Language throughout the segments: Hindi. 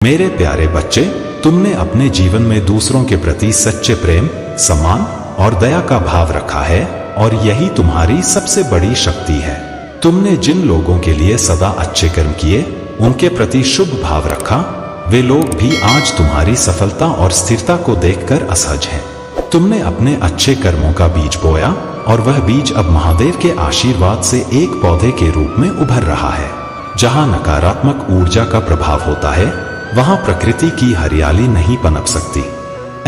मेरे प्यारे बच्चे, तुमने अपने जीवन में दूसरों के प्रति सच्चे प्रेम, सम्मान और दया का भाव रखा है और यही तुम्हारी सबसे बड़ी शक्ति है। तुमने जिन लोगों के लिए सदा अच्छे कर्म किए, उनके प्रति शुभ भाव रखा, वे लोग भी आज तुम्हारी सफलता और स्थिरता को देखकर असहज हैं। तुमने अपने अच्छे कर्मों का बीज बोया और वह बीज अब महादेव के आशीर्वाद से एक पौधे के रूप में उभर रहा है। जहां नकारात्मक ऊर्जा का प्रभाव होता है, वहां प्रकृति की हरियाली नहीं पनप सकती।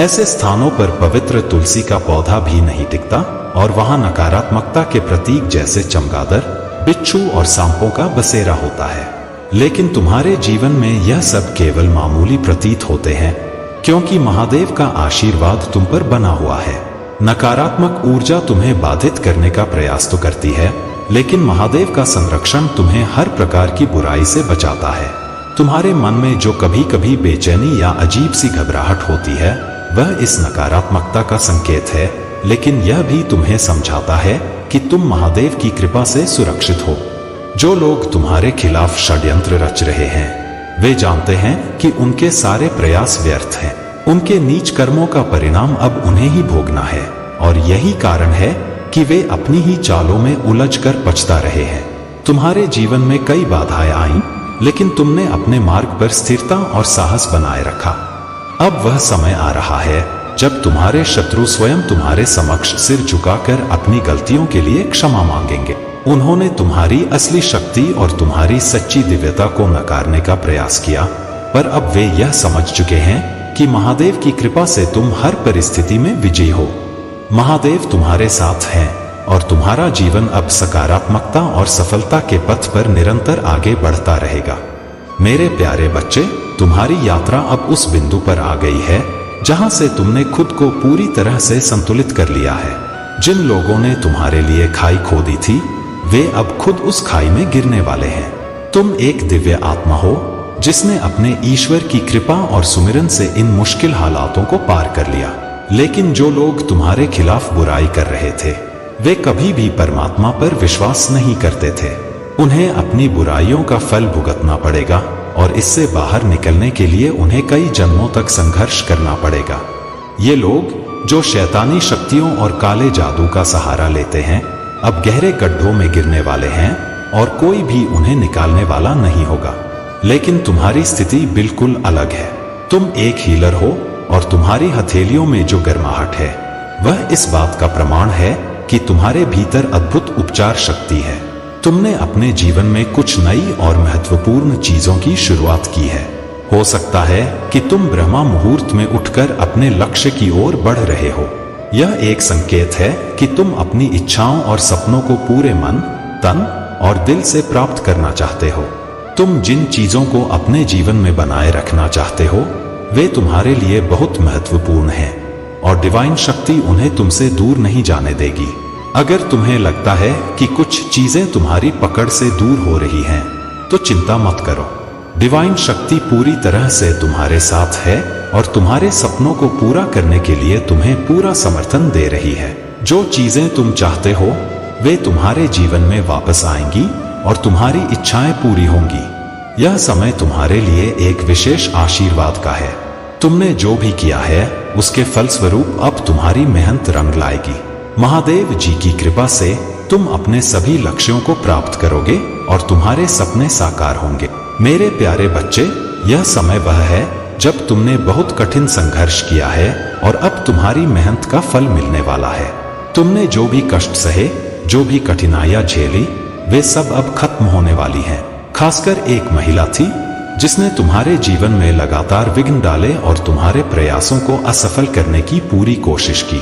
ऐसे स्थानों पर पवित्र तुलसी का पौधा भी नहीं टिकता और वहां नकारात्मकता के प्रतीक जैसे चमगादड़, बिच्छू और सांपों का बसेरा होता है। लेकिन तुम्हारे जीवन में यह सब केवल मामूली प्रतीत होते हैं, क्योंकि महादेव का आशीर्वाद तुम पर बना हुआ है। नकारात्मक ऊर्जा तुम्हें बाधित करने का प्रयास तो करती है, लेकिन महादेव का संरक्षण तुम्हें हर प्रकार की बुराई से बचाता है। तुम्हारे मन में जो कभी कभी बेचैनी या अजीब सी घबराहट होती है, वह इस नकारात्मकता का संकेत है, लेकिन यह भी तुम्हें समझाता है कि तुम महादेव की कृपा से सुरक्षित हो। जो लोग तुम्हारे खिलाफ षड्यंत्र रच रहे हैं, वे जानते हैं कि उनके सारे प्रयास व्यर्थ हैं। उनके नीच कर्मों का परिणाम अब उन्हें ही भोगना है और यही कारण है कि वे अपनी ही चालों में उलझकर पछता रहे हैं। तुम्हारे जीवन में कई बाधाएं आईं, लेकिन तुमने अपने मार्ग पर स्थिरता और साहस बनाए रखा। अब वह समय आ रहा है जब तुम्हारे शत्रु स्वयं तुम्हारे समक्ष सिर झुकाकर अपनी गलतियों के लिए क्षमा मांगेंगे। उन्होंने तुम्हारी असली शक्ति और तुम्हारी सच्ची दिव्यता को नकारने का प्रयास किया, पर अब वे यह समझ चुके हैं कि महादेव की कृपा से तुम हर परिस्थिति में विजयी हो। महादेव तुम्हारे साथ हैं और तुम्हारा जीवन अब सकारात्मकता और सफलता के पथ पर निरंतर आगे बढ़ता रहेगा। मेरे प्यारे बच्चे, तुम्हारी यात्रा अब उस बिंदु पर आ गई है जहां से तुमने खुद को पूरी तरह से संतुलित कर लिया है। जिन लोगों ने तुम्हारे लिए खाई खोदी थी, वे अब खुद उस खाई में गिरने वाले हैं। तुम एक दिव्य आत्मा हो जिसने अपने ईश्वर की कृपा और सुमिरन से इन मुश्किल हालातों को पार कर लिया। लेकिन जो लोग तुम्हारे खिलाफ बुराई कर रहे थे, वे कभी भी परमात्मा पर विश्वास नहीं करते थे। उन्हें अपनी बुराइयों का फल भुगतना पड़ेगा और इससे बाहर निकलने के लिए उन्हें कई जन्मों तक संघर्ष करना पड़ेगा। ये लोग जो शैतानी शक्तियों और काले जादू का सहारा लेते हैं, अब गहरे गड्ढों में गिरने वाले हैं और कोई भी उन्हें निकालने वाला नहीं होगा। लेकिन तुम्हारी स्थिति बिल्कुल अलग है। तुम एक हीलर हो और तुम्हारी हथेलियों में जो गर्माहट है, वह इस बात का प्रमाण है कि तुम्हारे भीतर अद्भुत उपचार शक्ति है। तुमने अपने जीवन में कुछ नई और महत्वपूर्ण चीजों की शुरुआत की है। हो सकता है कि तुम ब्रह्मा मुहूर्त में उठकर अपने लक्ष्य की ओर बढ़ रहे हो। यह एक संकेत है कि तुम अपनी इच्छाओं और सपनों को पूरे मन, तन और दिल से प्राप्त करना चाहते हो। तुम जिन चीजों को अपने जीवन में बनाए रखना चाहते हो, वे तुम्हारे लिए बहुत महत्वपूर्ण हैं और डिवाइन शक्ति उन्हें तुमसे दूर नहीं जाने देगी। अगर तुम्हें लगता है कि कुछ चीजें तुम्हारी पकड़ से दूर हो रही हैं, तो चिंता मत करो। डिवाइन शक्ति पूरी तरह से तुम्हारे साथ है और तुम्हारे सपनों को पूरा करने के लिए तुम्हें पूरा समर्थन दे रही है। जो चीजें तुम चाहते हो, वे तुम्हारे जीवन में वापस आएंगी और तुम्हारी इच्छाएं पूरी होंगी। यह समय तुम्हारे लिए एक विशेष आशीर्वाद का है। तुमने जो भी किया है, उसके फलस्वरूप अब तुम्हारी मेहनत रंग लाएगी। महादेव जी की कृपा से तुम अपने सभी लक्ष्यों को प्राप्त करोगे और तुम्हारे सपने साकार होंगे। मेरे प्यारे बच्चे, यह समय वह है जब तुमने बहुत कठिन संघर्ष किया है और अब तुम्हारी मेहनत का फल मिलने वाला है। तुमने जो भी कष्ट सहे, जो भी कठिनाइयां झेली, वे सब अब खत्म होने वाली हैं। खासकर एक महिला थी जिसने तुम्हारे जीवन में लगातार विघ्न डाले और तुम्हारे प्रयासों को असफल करने की पूरी कोशिश की।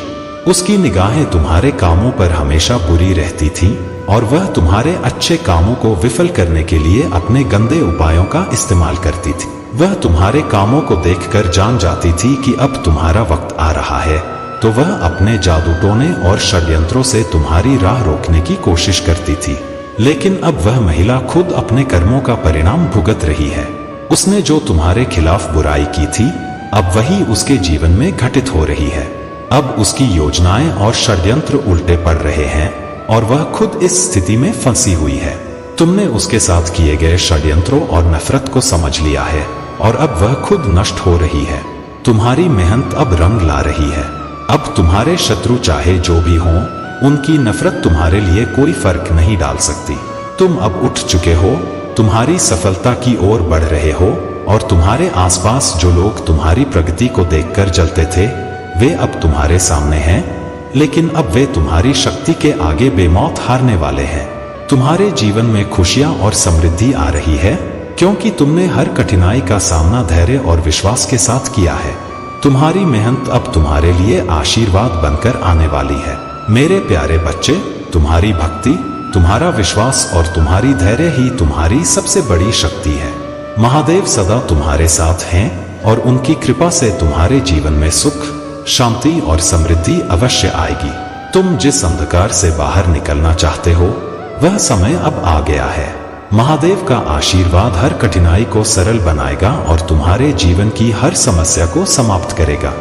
उसकी निगाहें तुम्हारे कामों पर हमेशा बुरी रहती थीं और वह तुम्हारे अच्छे कामों को विफल करने के लिए अपने गंदे उपायों का इस्तेमाल करती थी। वह तुम्हारे कामों को देखकर जान जाती थी कि अब तुम्हारा वक्त आ रहा है, तो वह अपने जादू टोने और षड्यंत्रों से तुम्हारी राह रोकने की कोशिश करती थी। लेकिन अब वह महिला खुद अपने कर्मों का परिणाम भुगत रही है। उसने जो तुम्हारे खिलाफ बुराई की थी, अब वही उसके जीवन में घटित हो रही है। अब उसकी योजनाएं और षड्यंत्र उल्टे पड़ रहे हैं और वह खुद इस स्थिति में फंसी हुई है। तुमने उसके साथ किए गए षड्यंत्रों और नफरत को समझ लिया है और अब वह खुद नष्ट हो रही है। तुम्हारी मेहनत अब रंग ला रही है। अब तुम्हारे शत्रु चाहे जो भी हों, उनकी नफरत तुम्हारे लिए कोई फर्क नहीं डाल सकती। तुम अब उठ चुके हो, तुम्हारी सफलता की ओर बढ़ रहे हो, और तुम्हारे आसपास जो लोग तुम्हारी प्रगति को देखकर जलते थे, वे अब तुम्हारे सामने हैं, लेकिन अब वे तुम्हारी शक्ति के आगे बेमौत हारने वाले हैं। तुम्हारे जीवन में खुशियां और समृद्धि आ रही है, क्योंकि तुमने हर कठिनाई का सामना धैर्य और विश्वास के साथ किया है। तुम्हारी मेहनत अब तुम्हारे लिए आशीर्वाद बनकर आने वाली है। मेरे प्यारे बच्चे, तुम्हारी भक्ति, तुम्हारा विश्वास और तुम्हारी धैर्य ही तुम्हारी सबसे बड़ी शक्ति है। महादेव सदा तुम्हारे साथ हैं, और उनकी कृपा से तुम्हारे जीवन में सुख, शांति और समृद्धि अवश्य आएगी। तुम जिस अंधकार से बाहर निकलना चाहते हो, वह समय अब आ गया है। महादेव का आशीर्वाद हर कठिनाई को सरल बनाएगा और तुम्हारे जीवन की हर समस्या को समाप्त करेगा।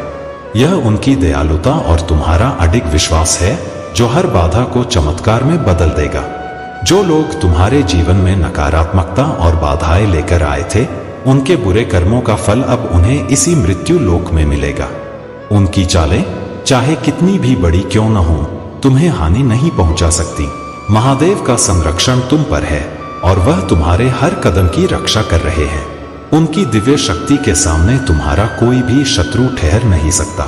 यह उनकी दयालुता और तुम्हारा अडिग विश्वास है, जो हर बाधा को चमत्कार में बदल देगा। जो लोग तुम्हारे जीवन में नकारात्मकता और बाधाएं लेकर आए थे, उनके बुरे कर्मों का फल अब उन्हें इसी मृत्यु लोक में मिलेगा। उनकी चालें चाहे कितनी भी बड़ी क्यों न हो, तुम्हें हानि नहीं पहुंचा सकती। महादेव का संरक्षण तुम पर है, और वह तुम्हारे हर कदम की रक्षा कर रहे हैं। उनकी दिव्य शक्ति के सामने तुम्हारा कोई भी शत्रु ठहर नहीं सकता।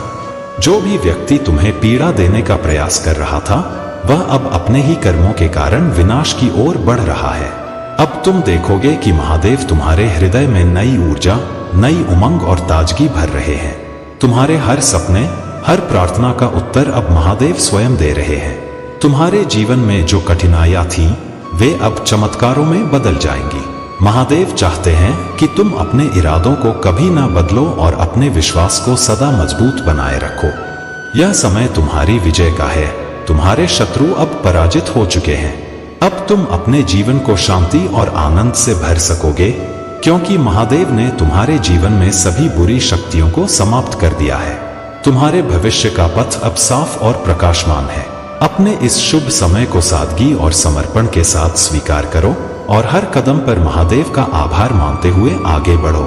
जो भी व्यक्ति तुम्हें पीड़ा देने का प्रयास कर रहा था, वह अब अपने ही कर्मों के कारण विनाश की ओर बढ़ रहा है। अब तुम देखोगे कि महादेव तुम्हारे हृदय में नई ऊर्जा, नई उमंग और ताजगी भर रहे हैं। तुम्हारे हर सपने, हर प्रार्थना का उत्तर अब महादेव स्वयं दे रहे हैं। तुम्हारे जीवन में जो कठिनाइयां थीं, वे अब चमत्कारों में बदल जाएंगी। महादेव चाहते हैं कि तुम अपने इरादों को कभी ना बदलो और अपने विश्वास को सदा मजबूत बनाए रखो। यह समय तुम्हारी विजय का है। तुम्हारे शत्रु अब पराजित हो चुके हैं। अब तुम अपने जीवन को शांति और आनंद से भर सकोगे, क्योंकि महादेव ने तुम्हारे जीवन में सभी बुरी शक्तियों को समाप्त कर दिया है। तुम्हारे भविष्य का पथ अब साफ और प्रकाशमान है। अपने इस शुभ समय को सादगी और समर्पण के साथ स्वीकार करो, और हर कदम पर महादेव का आभार मानते हुए आगे बढ़ो।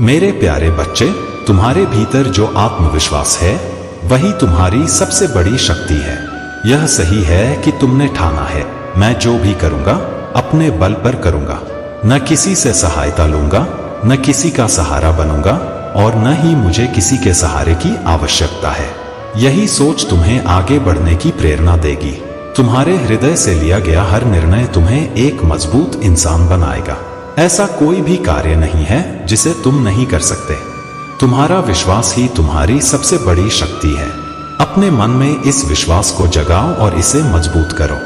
मेरे प्यारे बच्चे, तुम्हारे भीतर जो आत्मविश्वास है, वही तुम्हारी सबसे बड़ी शक्ति है। यह सही है कि तुमने ठाना है, मैं जो भी करूंगा अपने बल पर करूंगा। न किसी से सहायता लूंगा, न किसी का सहारा बनूंगा, और न ही मुझे किसी के सहारे की आवश्यकता है। यही सोच तुम्हें आगे बढ़ने की प्रेरणा देगी। तुम्हारे हृदय से लिया गया हर निर्णय तुम्हें एक मजबूत इंसान बनाएगा। ऐसा कोई भी कार्य नहीं है जिसे तुम नहीं कर सकते। तुम्हारा विश्वास ही तुम्हारी सबसे बड़ी शक्ति है। अपने मन में इस विश्वास को जगाओ और इसे मजबूत करो।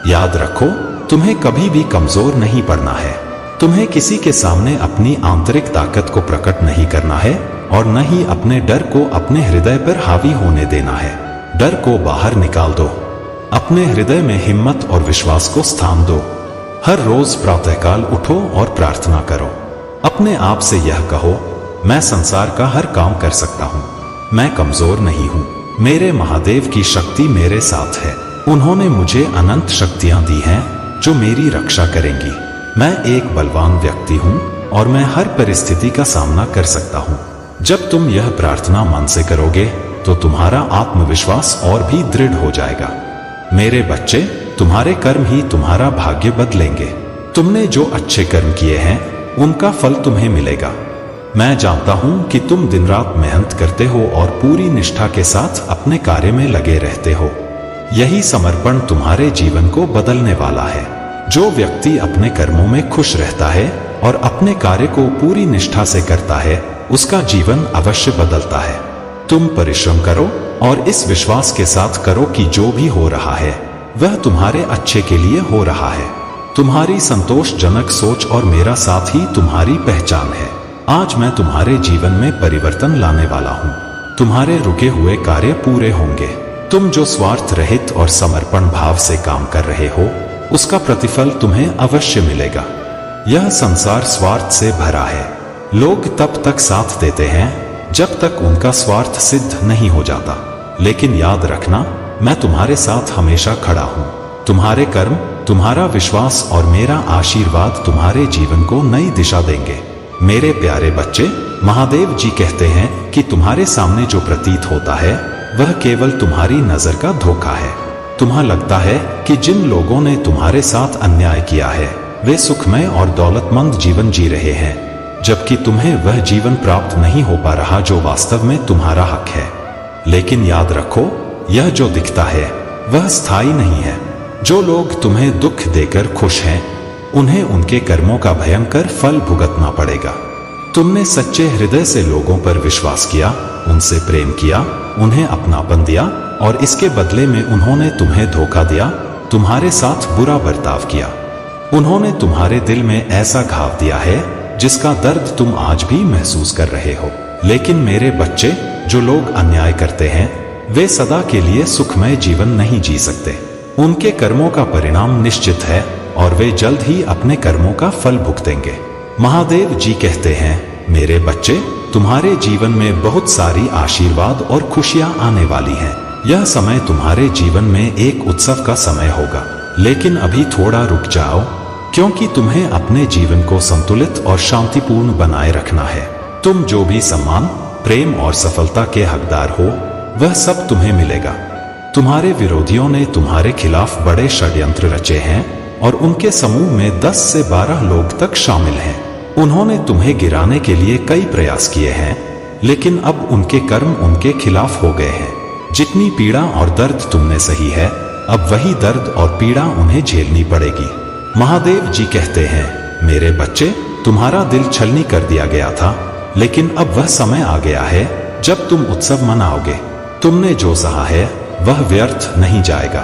याद रखो, तुम्हें कभी भी कमजोर नहीं पड़ना है। तुम्हें किसी के सामने अपनी आंतरिक ताकत को प्रकट नहीं करना है, और न ही अपने डर को अपने हृदय पर हावी होने देना है। डर को बाहर निकाल दो। अपने हृदय में हिम्मत और विश्वास को स्थान दो। हर रोज प्रातःकाल उठो और प्रार्थना करो। अपने आप से यह कहो, मैं संसार का हर काम कर सकता हूँ। मैं कमजोर नहीं हूँ। मेरे महादेव की शक्ति मेरे साथ है। उन्होंने मुझे अनंत शक्तियां दी हैं जो मेरी रक्षा करेंगी। मैं एक बलवान व्यक्ति हूँ और मैं हर परिस्थिति का सामना कर सकता हूँ। जब तुम यह प्रार्थना मन से करोगे तो तुम्हारा आत्मविश्वास और भी दृढ़ हो जाएगा। मेरे बच्चे, तुम्हारे कर्म ही तुम्हारा भाग्य बदलेंगे। तुमने जो अच्छे कर्म किए हैं उनका फल तुम्हें मिलेगा। मैं जानता हूं कि तुम दिन रात मेहनत करते हो और पूरी निष्ठा के साथ अपने कार्य में लगे रहते हो। यही समर्पण तुम्हारे जीवन को बदलने वाला है। जो व्यक्ति अपने कर्मों में खुश रहता है और अपने कार्य को पूरी निष्ठा से करता है, उसका जीवन अवश्य बदलता है। तुम परिश्रम करो और इस विश्वास के साथ करो कि जो भी हो रहा है वह तुम्हारे अच्छे के लिए हो रहा है। तुम्हारी संतोषजनक सोच और मेरा साथ ही तुम्हारी पहचान है। आज मैं तुम्हारे जीवन में परिवर्तन लाने वाला हूँ। तुम्हारे रुके हुए कार्य पूरे होंगे। तुम जो स्वार्थ रहित और समर्पण भाव से काम कर रहे हो, उसका प्रतिफल तुम्हें अवश्य मिलेगा। यह संसार स्वार्थ से भरा है। लोग तब तक साथ देते हैं जब तक उनका स्वार्थ सिद्ध नहीं हो जाता। लेकिन याद रखना, मैं तुम्हारे साथ हमेशा खड़ा हूँ। तुम्हारे कर्म, तुम्हारा विश्वास और मेरा आशीर्वाद तुम्हारे जीवन को नई दिशा देंगे। मेरे प्यारे बच्चे, महादेव जी कहते हैं कि तुम्हारे सामने जो प्रतीत होता है वह केवल तुम्हारी नजर का धोखा है। तुम्हें लगता है कि जिन लोगों ने तुम्हारे साथ अन्याय किया है वे सुखमय और दौलतमंद जीवन जी रहे हैं, जबकि तुम्हें वह जीवन प्राप्त नहीं हो पा रहा जो वास्तव में तुम्हारा हक है। लेकिन याद रखो, यह जो दिखता है वह स्थायी नहीं है। जो लोग तुम्हें दुख देकर खुश हैं, उन्हें उनके कर्मों का भयंकर फल भुगतना पड़ेगा। तुमने सच्चे हृदय से लोगों पर विश्वास किया, उनसे प्रेम किया, उन्हें अपनापन दिया और इसके बदले में उन्होंने तुम्हें धोखा दिया, तुम्हारे साथ बुरा बर्ताव किया। उन्होंने तुम्हारे दिल में ऐसा घाव दिया है जिसका दर्द तुम आज भी महसूस कर रहे हो। लेकिन मेरे बच्चे, जो लोग अन्याय करते हैं वे सदा के लिए सुखमय जीवन नहीं जी सकते। उनके कर्मों का परिणाम निश्चित है और वे जल्द ही अपने कर्मों का फल भुगतेंगे। महादेव जी कहते हैं, मेरे बच्चे, तुम्हारे जीवन में बहुत सारी आशीर्वाद और खुशियां आने वाली हैं। यह समय तुम्हारे जीवन में एक उत्सव का समय होगा। लेकिन अभी थोड़ा रुक जाओ, क्योंकि तुम्हें अपने जीवन को संतुलित और शांतिपूर्ण बनाए रखना है। तुम जो भी सम्मान, प्रेम और सफलता के हकदार हो वह सब तुम्हें मिलेगा। तुम्हारे विरोधियों ने तुम्हारे खिलाफ बड़े षड्यंत्र रचे हैं और उनके समूह में 10 से 12 लोग तक शामिल हैं। उन्होंने तुम्हें गिराने के लिए कई प्रयास किए हैं, लेकिन अब उनके कर्म उनके खिलाफ हो गए हैं। जितनी पीड़ा और दर्द तुमने सही है, अब वही दर्द और पीड़ा उन्हें झेलनी पड़ेगी। महादेव जी कहते हैं, मेरे बच्चे, तुम्हारा दिल छलनी कर दिया गया था, लेकिन अब वह समय आ गया है जब तुम उत्सव मनाओगे। तुमने जो सहा है वह व्यर्थ नहीं जाएगा।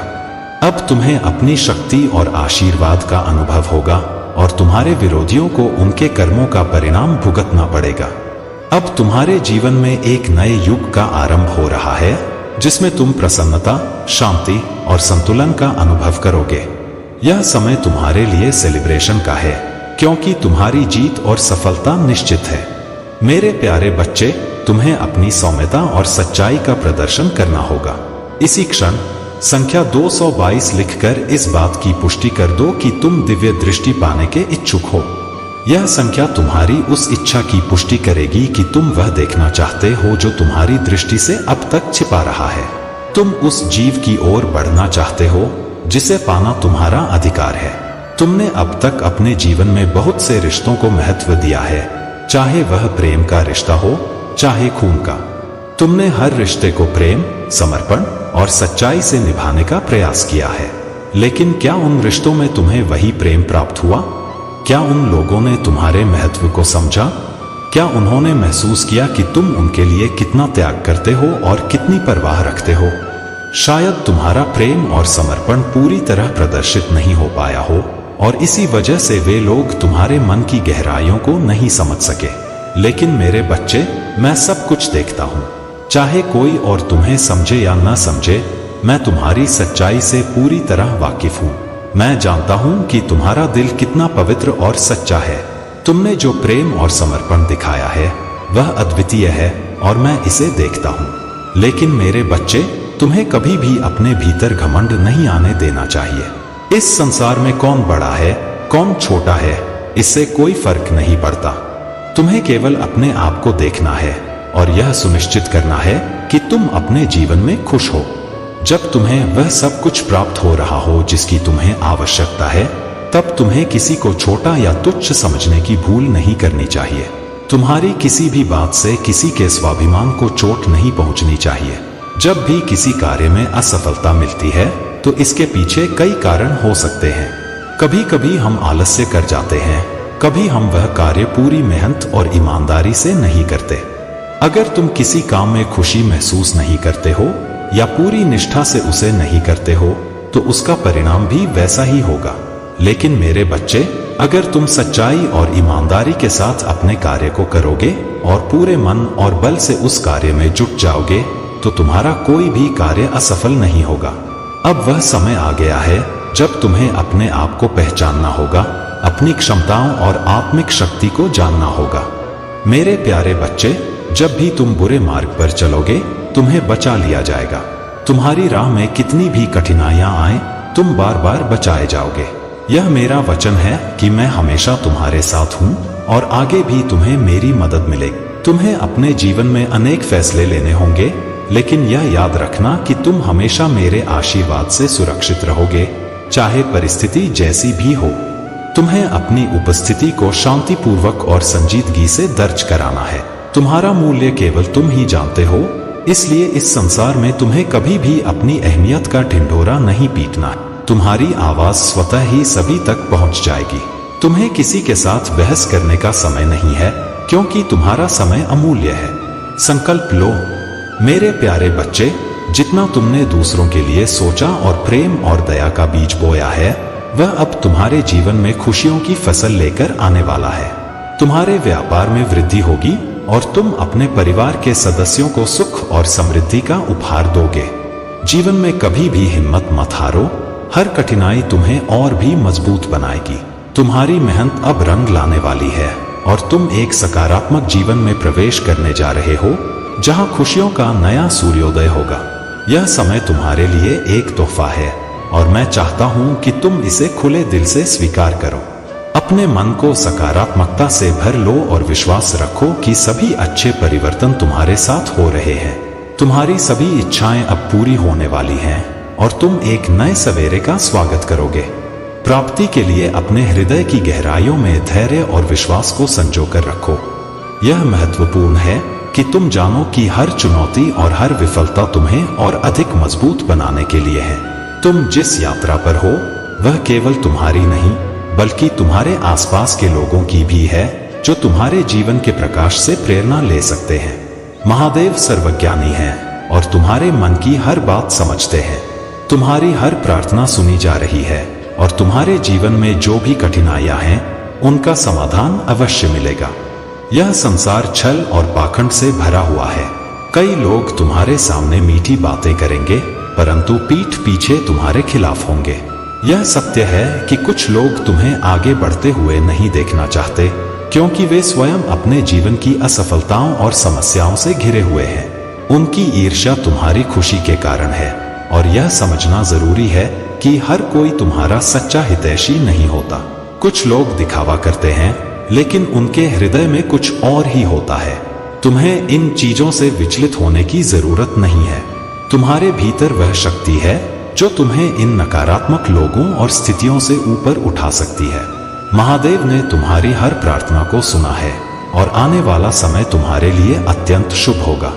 अब तुम्हें अपनी शक्ति और आशीर्वाद का अनुभव होगा और तुम्हारे विरोधियों को उनके कर्मों का परिणाम भुगतना पड़ेगा। अब तुम्हारे जीवन में एक नए युग का आरंभ हो रहा है, जिसमें तुम प्रसन्नता, शांति और संतुलन का अनुभव करोगे। यह समय तुम्हारे लिए सेलिब्रेशन का है, क्योंकि तुम्हारी जीत और सफलता निश्चित है। मेरे प्यारे बच्चे, तुम्हें अपनी सौम्यता और सच्चाई का प्रदर्शन करना होगा। इसी क्षण संख्या 222 लिखकर इस बात की पुष्टि कर दो कि तुम दिव्य दृष्टि पाने के इच्छुक हो। यह संख्या तुम्हारी उस इच्छा की पुष्टि करेगी कि तुम वह देखना चाहते हो जो तुम्हारी दृष्टि से अब तक छिपा रहा है। तुम उस जीव की ओर बढ़ना चाहते हो जिसे पाना तुम्हारा अधिकार है। तुमने अब तक अपने जीवन में बहुत से रिश्तों को महत्व दिया है, चाहे वह प्रेम का रिश्ता हो, चाहे खून का। तुमने हर रिश्ते को प्रेम, समर्पण और सच्चाई से निभाने का प्रयास किया है। लेकिन क्या उन रिश्तों में तुम्हें वही प्रेम प्राप्त हुआ? क्या उन लोगों ने तुम्हारे महत्व को समझा? क्या उन्होंने महसूस किया कि तुम उनके लिए कितना त्याग करते हो और कितनी परवाह रखते हो? शायद तुम्हारा प्रेम और समर्पण पूरी तरह प्रदर्शित नहीं हो पाया हो और इसी वजह से वे लोग तुम्हारे मन की गहराइयों को नहीं समझ सके। लेकिन मेरे बच्चे, मैं सब कुछ देखता हूँ। चाहे कोई और तुम्हें समझे या न समझे, मैं तुम्हारी सच्चाई से पूरी तरह वाकिफ हूँ। मैं जानता हूँ कि तुम्हारा दिल कितना पवित्र और सच्चा है। तुमने जो प्रेम और समर्पण दिखाया है वह अद्वितीय है और मैं इसे देखता हूँ। लेकिन मेरे बच्चे, तुम्हें कभी भी अपने भीतर घमंड नहीं आने देना चाहिए। इस संसार में कौन बड़ा है, कौन छोटा है, इससे कोई फर्क नहीं पड़ता। तुम्हें केवल अपने आप को देखना है और यह सुनिश्चित करना है कि तुम अपने जीवन में खुश हो। जब तुम्हें वह सब कुछ प्राप्त हो रहा हो जिसकी तुम्हें आवश्यकता है, तब तुम्हें किसी को छोटा या तुच्छ समझने की भूल नहीं करनी चाहिए। तुम्हारी किसी भी बात से किसी के स्वाभिमान को चोट नहीं पहुंचनी चाहिए। जब भी किसी कार्य में असफलता मिलती है तो इसके पीछे कई कारण हो सकते हैं। कभी कभी हम आलस्य कर जाते हैं, कभी हम वह कार्य पूरी मेहनत और ईमानदारी से नहीं करते। अगर तुम किसी काम में खुशी महसूस नहीं करते हो या पूरी निष्ठा से उसे नहीं करते हो तो उसका परिणाम भी वैसा ही होगा। लेकिन मेरे बच्चे, अगर तुम सच्चाई और ईमानदारी के साथ अपने कार्य को करोगे और पूरे मन और बल से उस कार्य में जुट जाओगे तो तुम्हारा कोई भी कार्य असफल नहीं होगा। अब वह समय आ गया है जब तुम्हें अपने आप को पहचानना होगा, अपनी क्षमताओं और आत्मिक शक्ति को जानना होगा। मेरे प्यारे बच्चे, जब भी तुम बुरे मार्ग पर चलोगे तुम्हें बचा लिया जाएगा। तुम्हारी राह में कितनी भी कठिनाइयां आए, तुम बार बार बचाए जाओगे। यह मेरा वचन है कि मैं हमेशा तुम्हारे साथ हूँ और आगे भी तुम्हें मेरी मदद मिलेगी। तुम्हें अपने जीवन में अनेक फैसले लेने होंगे, लेकिन यह याद रखना कि तुम हमेशा मेरे आशीर्वाद से सुरक्षित रहोगे, चाहे परिस्थिति जैसी भी हो। तुम्हें अपनी उपस्थिति को शांतिपूर्वक और संजीदगी से दर्ज कराना है। तुम्हारा मूल्य केवल तुम ही जानते हो, इसलिए इस संसार में तुम्हें कभी भी अपनी अहमियत का ढिंढोरा नहीं पीटना। तुम्हारी आवाज स्वतः ही सभी तक पहुंच जाएगी। तुम्हें किसी के साथ बहस करने का समय नहीं है, क्योंकि तुम्हारा समय अमूल्य है। संकल्प लो मेरे प्यारे बच्चे, जितना तुमने दूसरों के लिए सोचा और प्रेम और दया का बीज बोया है, वह अब तुम्हारे जीवन में खुशियों की फसल लेकर आने वाला है। तुम्हारे व्यापार में वृद्धि होगी और तुम अपने परिवार के सदस्यों को सुख और समृद्धि का उपहार दोगे। जीवन में कभी भी हिम्मत मत हारो, हर कठिनाई तुम्हें और भी मजबूत बनाएगी। तुम्हारी मेहनत अब रंग लाने वाली है और तुम एक सकारात्मक जीवन में प्रवेश करने जा रहे हो, जहां खुशियों का नया सूर्योदय होगा। यह समय तुम्हारे लिए एक तोहफा है और मैं चाहता हूं कि तुम इसे खुले दिल से स्वीकार करो। अपने मन को सकारात्मकता से भर लो और विश्वास रखो कि सभी अच्छे परिवर्तन तुम्हारे साथ हो रहे हैं। तुम्हारी सभी इच्छाएं अब पूरी होने वाली हैं और तुम एक नए सवेरे का स्वागत करोगे। प्राप्ति के लिए अपने हृदय की गहराइयों में धैर्य और विश्वास को संजो कर रखो। यह महत्वपूर्ण है कि तुम जानो कि हर चुनौती और हर विफलता तुम्हें और अधिक मजबूत बनाने के लिए है। तुम जिस यात्रा पर हो वह केवल तुम्हारी नहीं, बल्कि तुम्हारे आसपास के लोगों की भी है, जो तुम्हारे जीवन के प्रकाश से प्रेरणा ले सकते हैं। महादेव सर्वज्ञानी हैं और तुम्हारे मन की हर बात समझते हैं। तुम्हारी हर प्रार्थना सुनी जा रही है और तुम्हारे जीवन में जो भी कठिनाइयां हैं, उनका समाधान अवश्य मिलेगा। यह संसार छल और पाखंड से भरा हुआ है। कई लोग तुम्हारे सामने मीठी बातें करेंगे, परंतु पीठ पीछे तुम्हारे खिलाफ होंगे। यह सत्य है कि कुछ लोग तुम्हें आगे बढ़ते हुए नहीं देखना चाहते, क्योंकि वे स्वयं अपने जीवन की असफलताओं और समस्याओं से घिरे हुए हैं। उनकी ईर्ष्या तुम्हारी खुशी के कारण है और यह समझना जरूरी है कि हर कोई तुम्हारा सच्चा हितैषी नहीं होता। कुछ लोग दिखावा करते हैं, लेकिन उनके हृदय में कुछ और ही होता है। तुम्हें इन चीजों से विचलित होने की जरूरत नहीं है। तुम्हारे भीतर वह शक्ति है जो तुम्हें इन नकारात्मक लोगों और स्थितियों से ऊपर उठा सकती है। महादेव ने तुम्हारी हर प्रार्थना को सुना है और आने वाला समय तुम्हारे लिए अत्यंत शुभ होगा।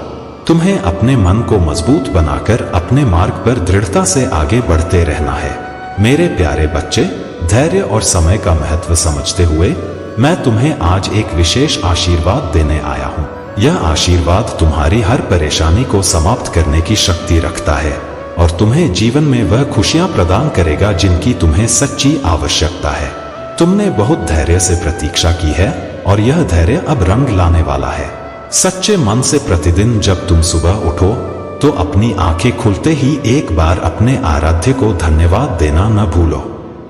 तुम्हें अपने मन को मजबूत बनाकर अपने मार्ग पर दृढ़ता से आगे बढ़ते रहना है। मेरे प्यारे बच्चे, धैर्य और समय का महत्व समझते हुए मैं तुम्हें आज एक विशेष आशीर्वाद देने आया हूँ। यह आशीर्वाद तुम्हारी हर परेशानी को समाप्त करने की शक्ति रखता है और तुम्हें जीवन में वह खुशियां प्रदान करेगा जिनकी तुम्हें सच्ची आवश्यकता है। तुमने बहुत धैर्य से प्रतीक्षा की है और यह धैर्य अब रंग लाने वाला है। सच्चे मन से प्रतिदिन जब तुम सुबह उठो तो अपनी आंखें खुलते ही एक बार अपने आराध्य को धन्यवाद देना न भूलो।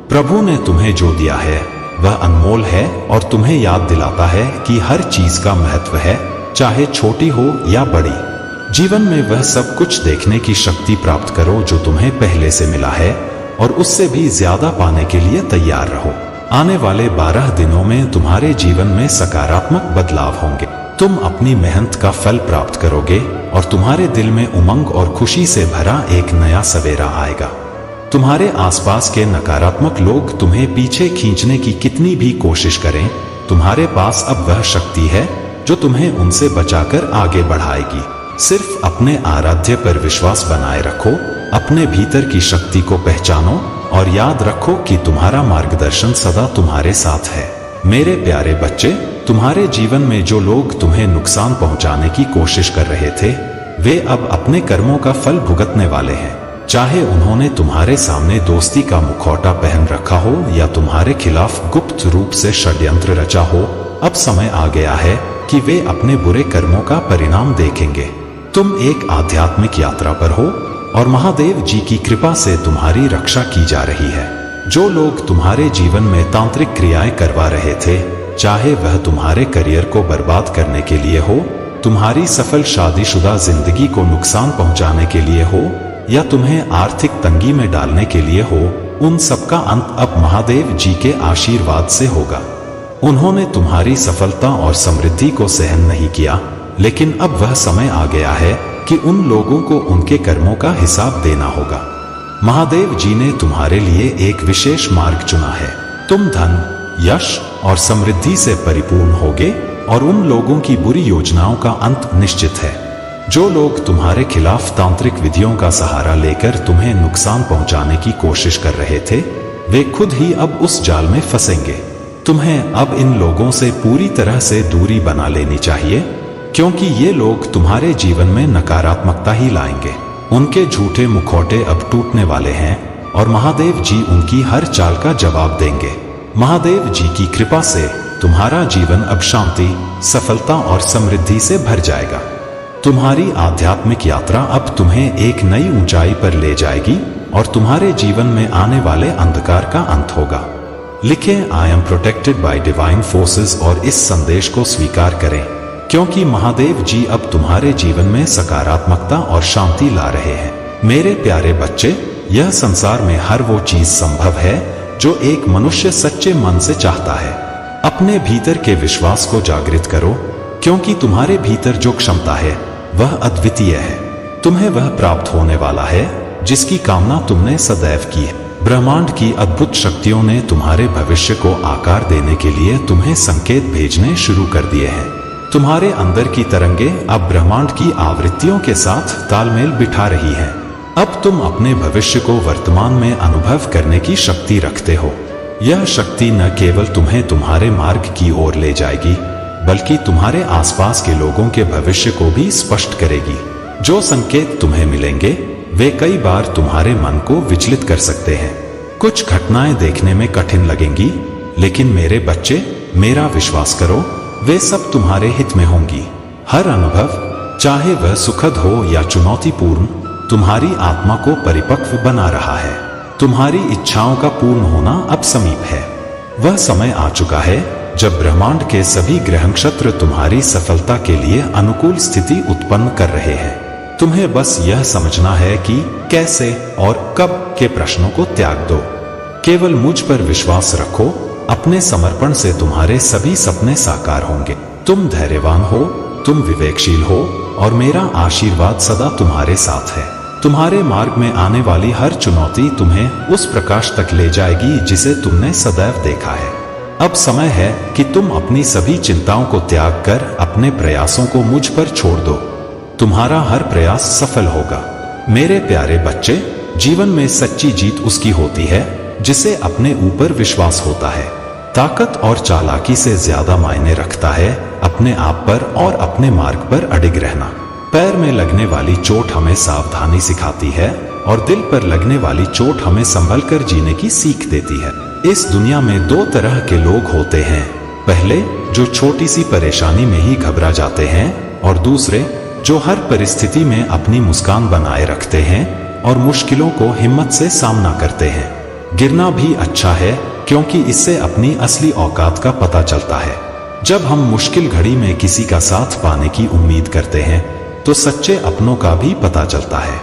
प्रभु ने तुम्हें जो दिया है वह अनमोल है और तुम्हें याद दिलाता है कि हर चीज का महत्व है, चाहे छोटी हो या बड़ी। जीवन में वह सब कुछ देखने की शक्ति प्राप्त करो जो तुम्हें पहले से मिला है और उससे भी ज्यादा पाने के लिए तैयार रहो। आने वाले 12 दिनों में तुम्हारे जीवन में सकारात्मक बदलाव होंगे। तुम अपनी मेहनत का फल प्राप्त करोगे और तुम्हारे दिल में उमंग और खुशी से भरा एक नया सवेरा आएगा। तुम्हारे आसपास के नकारात्मक लोग तुम्हें पीछे खींचने की कितनी भी कोशिश करें, तुम्हारे पास अब वह शक्ति है जो तुम्हें उनसे बचाकर आगे बढ़ाएगी। सिर्फ अपने आराध्य पर विश्वास बनाए रखो, अपने भीतर की शक्ति को पहचानो और याद रखो कि तुम्हारा मार्गदर्शन सदा तुम्हारे साथ है। मेरे प्यारे बच्चे, तुम्हारे जीवन में जो लोग तुम्हें नुकसान पहुंचाने की कोशिश कर रहे थे, वे अब अपने कर्मों का फल भुगतने वाले हैं। चाहे उन्होंने तुम्हारे सामने दोस्ती का मुखौटा पहन रखा हो या तुम्हारे खिलाफ गुप्त रूप से षड्यंत्र रचा हो, अब समय आ गया है कि वे अपने बुरे कर्मों का परिणाम देखेंगे। तुम एक आध्यात्मिक यात्रा पर हो और महादेव जी की कृपा से तुम्हारी रक्षा की जा रही है। जो लोग तुम्हारे जीवन में तांत्रिक क्रियाएं करवा रहे थे, चाहे वह तुम्हारे करियर को बर्बाद करने के लिए हो, तुम्हारी सफल शादीशुदा जिंदगी को नुकसान पहुंचाने के लिए हो या तुम्हें आर्थिक तंगी में डालने के लिए हो, उन सबका अंत अब महादेव जी के आशीर्वाद से होगा। उन्होंने तुम्हारी सफलता और समृद्धि को सहन नहीं किया, लेकिन अब वह समय आ गया है कि उन लोगों को उनके कर्मों का हिसाब देना होगा। महादेव जी ने तुम्हारे लिए एक विशेष मार्ग चुना है। तुम धन, यश और समृद्धि से परिपूर्ण होगे और उन लोगों की बुरी योजनाओं का अंत निश्चित है। जो लोग तुम्हारे खिलाफ तांत्रिक विधियों का सहारा लेकर तुम्हें नुकसान पहुंचाने की कोशिश कर रहे थे, वे खुद ही अब उस जाल में फंसेंगे। तुम्हें अब इन लोगों से पूरी तरह से दूरी बना लेनी चाहिए, क्योंकि ये लोग तुम्हारे जीवन में नकारात्मकता ही लाएंगे। उनके झूठे मुखौटे अब टूटने वाले हैं और महादेव जी उनकी हर चाल का जवाब देंगे। महादेव जी की कृपा से तुम्हारा जीवन अब शांति, सफलता और समृद्धि से भर जाएगा। तुम्हारी आध्यात्मिक यात्रा अब तुम्हें एक नई ऊंचाई पर ले जाएगी और तुम्हारे जीवन में आने वाले अंधकार का अंत होगा। लिखें I am protected by divine forces और इस संदेश को स्वीकार करें, क्योंकि महादेव जी अब तुम्हारे जीवन में सकारात्मकता और शांति ला रहे हैं। मेरे प्यारे बच्चे, यह संसार में हर वो चीज संभव है जो एक मनुष्य सच्चे मन से चाहता है। अपने भीतर के विश्वास को जागृत करो, क्योंकि तुम्हारे भीतर जो क्षमता है वह अद्वितीय है। तुम्हें वह प्राप्त होने वाला है जिसकी कामना तुमने सदैव की है। ब्रह्मांड की अद्भुत शक्तियों ने तुम्हारे भविष्य को आकार देने के लिए तुम्हें संकेत भेजने शुरू कर दिए हैं। तुम्हारे अंदर की तरंगे अब ब्रह्मांड की आवृत्तियों के साथ तालमेल बिठा रही हैं। अब तुम अपने भविष्य को वर्तमान में अनुभव करने की शक्ति रखते हो। यह शक्ति न केवल तुम्हें तुम्हारे मार्ग की ओर ले जाएगी, बल्कि तुम्हारे आसपास के लोगों के भविष्य को भी स्पष्ट करेगी। जो संकेत तुम्हें मिलेंगे वे कई बार तुम्हारे मन को विचलित कर सकते हैं। कुछ घटनाएं देखने में कठिन लगेंगी, लेकिन मेरे बच्चे, मेरा विश्वास करो, वे सब तुम्हारे हित में होंगी। हर अनुभव, चाहे वह सुखद हो या चुनौतीपूर्ण, तुम्हारी आत्मा को परिपक्व बना रहा है। तुम्हारी इच्छाओं का पूर्ण होना अब समीप है। वह समय आ चुका है जब ब्रह्मांड के सभी ग्रह नक्षत्र तुम्हारी सफलता के लिए अनुकूल स्थिति उत्पन्न कर रहे हैं। तुम्हें बस यह समझना है कि कैसे और कब के प्रश्नों को त्याग दो। केवल मुझ पर विश्वास रखो। अपने समर्पण से तुम्हारे सभी सपने साकार होंगे। तुम धैर्यवान हो, तुम विवेकशील हो और मेरा आशीर्वाद सदा तुम्हारे साथ है। तुम्हारे मार्ग में आने वाली हर चुनौती तुम्हें उस प्रकाश तक ले जाएगी जिसे तुमने सदैव देखा है। अब समय है कि तुम अपनी सभी चिंताओं को त्याग कर अपने प्रयासों को मुझ पर छोड़ दो। तुम्हारा हर प्रयास सफल होगा। मेरे प्यारे बच्चे, जीवन में सच्ची जीत उसकी होती है जिसे अपने ऊपर विश्वास होता है। ताकत और चालाकी से ज्यादा मायने रखता है अपने आप पर और अपने मार्ग पर अडिग रहना। पैर में लगने वाली चोट हमें सावधानी सिखाती है और दिल पर लगने वाली चोट हमें संभल कर जीने की सीख देती है। इस दुनिया में दो तरह के लोग होते हैं। पहले, जो छोटी सी परेशानी में ही घबरा जाते हैं, और दूसरे, जो हर परिस्थिति में अपनी मुस्कान बनाए रखते हैं और मुश्किलों को हिम्मत से सामना करते हैं। गिरना भी अच्छा है, क्योंकि इससे अपनी असली औकात का पता चलता है। जब हम मुश्किल घड़ी में किसी का साथ पाने की उम्मीद करते हैं, तो सच्चे अपनों का भी पता चलता है।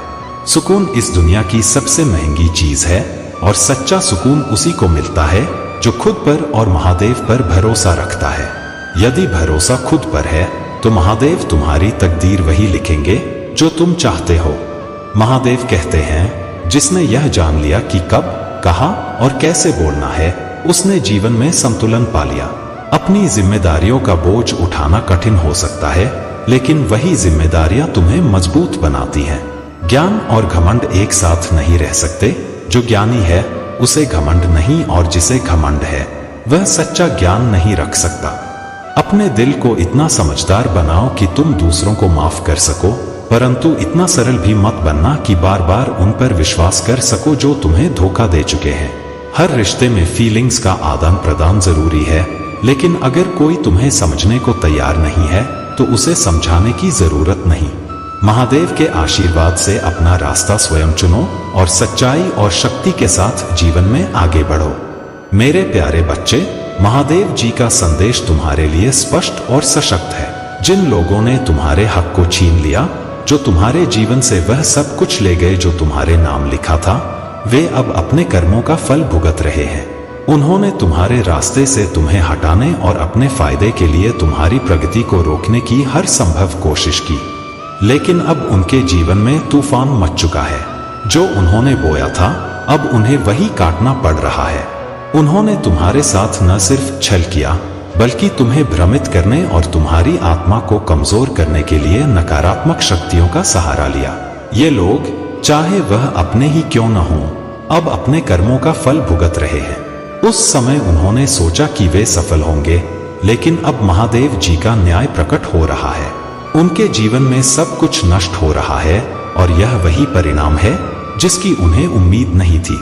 सुकून इस दुनिया की सबसे महंगी चीज है और सच्चा सुकून उसी को मिलता है जो खुद पर और महादेव पर भरोसा रखता है। यदि भरोसा खुद पर है तो महादेव तुम्हारी तकदीर वही लिखेंगे जो तुम चाहते हो। महादेव कहते हैं, जिसने यह जान लिया कि कब, कहां और कैसे बोलना है, उसने जीवन में संतुलन पा लिया। अपनी जिम्मेदारियों का बोझ उठाना कठिन हो सकता है, लेकिन वही जिम्मेदारियां तुम्हें मजबूत बनाती हैं। ज्ञान और घमंड एक साथ नहीं रह सकते। जो ज्ञानी है उसे घमंड नहीं, और जिसे घमंड है वह सच्चा ज्ञान नहीं रख सकता। अपने दिल को इतना समझदार बनाओ कि तुम दूसरों को माफ कर सको, परंतु इतना सरल भी मत बनना कि बार बार उन पर विश्वास कर सको जो तुम्हें धोखा दे चुके हैं। हर रिश्ते में फीलिंग्स का आदान प्रदान जरूरी है, लेकिन अगर कोई तुम्हें समझने को तैयार नहीं है तो उसे समझाने की जरूरत नहीं। महादेव के आशीर्वाद से अपना रास्ता स्वयं चुनो और सच्चाई और शक्ति के साथ जीवन में आगे बढ़ो। मेरे प्यारे बच्चे, महादेव जी का संदेश तुम्हारे लिए स्पष्ट और सशक्त है। जिन लोगों ने तुम्हारे हक को छीन लिया, जो तुम्हारे जीवन से वह सब कुछ ले गए जो तुम्हारे नाम लिखा था, वे अब अपने कर्मों का फल भुगत रहे हैं। उन्होंने तुम्हारे रास्ते से तुम्हें हटाने और अपने फायदे के लिए तुम्हारी प्रगति को रोकने की हर संभव कोशिश की, लेकिन अब उनके जीवन में तूफान मच चुका है। जो उन्होंने बोया था अब उन्हें वही काटना पड़ रहा है। उन्होंने तुम्हारे साथ न सिर्फ छल किया बल्कि तुम्हें भ्रमित करने और तुम्हारी आत्मा को कमजोर करने के लिए नकारात्मक शक्तियों का सहारा लिया। ये लोग, चाहे वह अपने ही क्यों न हों, अब अपने कर्मों का फल भुगत रहे हैं। उस समय उन्होंने सोचा कि वे सफल होंगे, लेकिन अब महादेव जी का न्याय प्रकट हो रहा है। उनके जीवन में सब कुछ नष्ट हो रहा है और यह वही परिणाम है जिसकी उन्हें उम्मीद नहीं थी।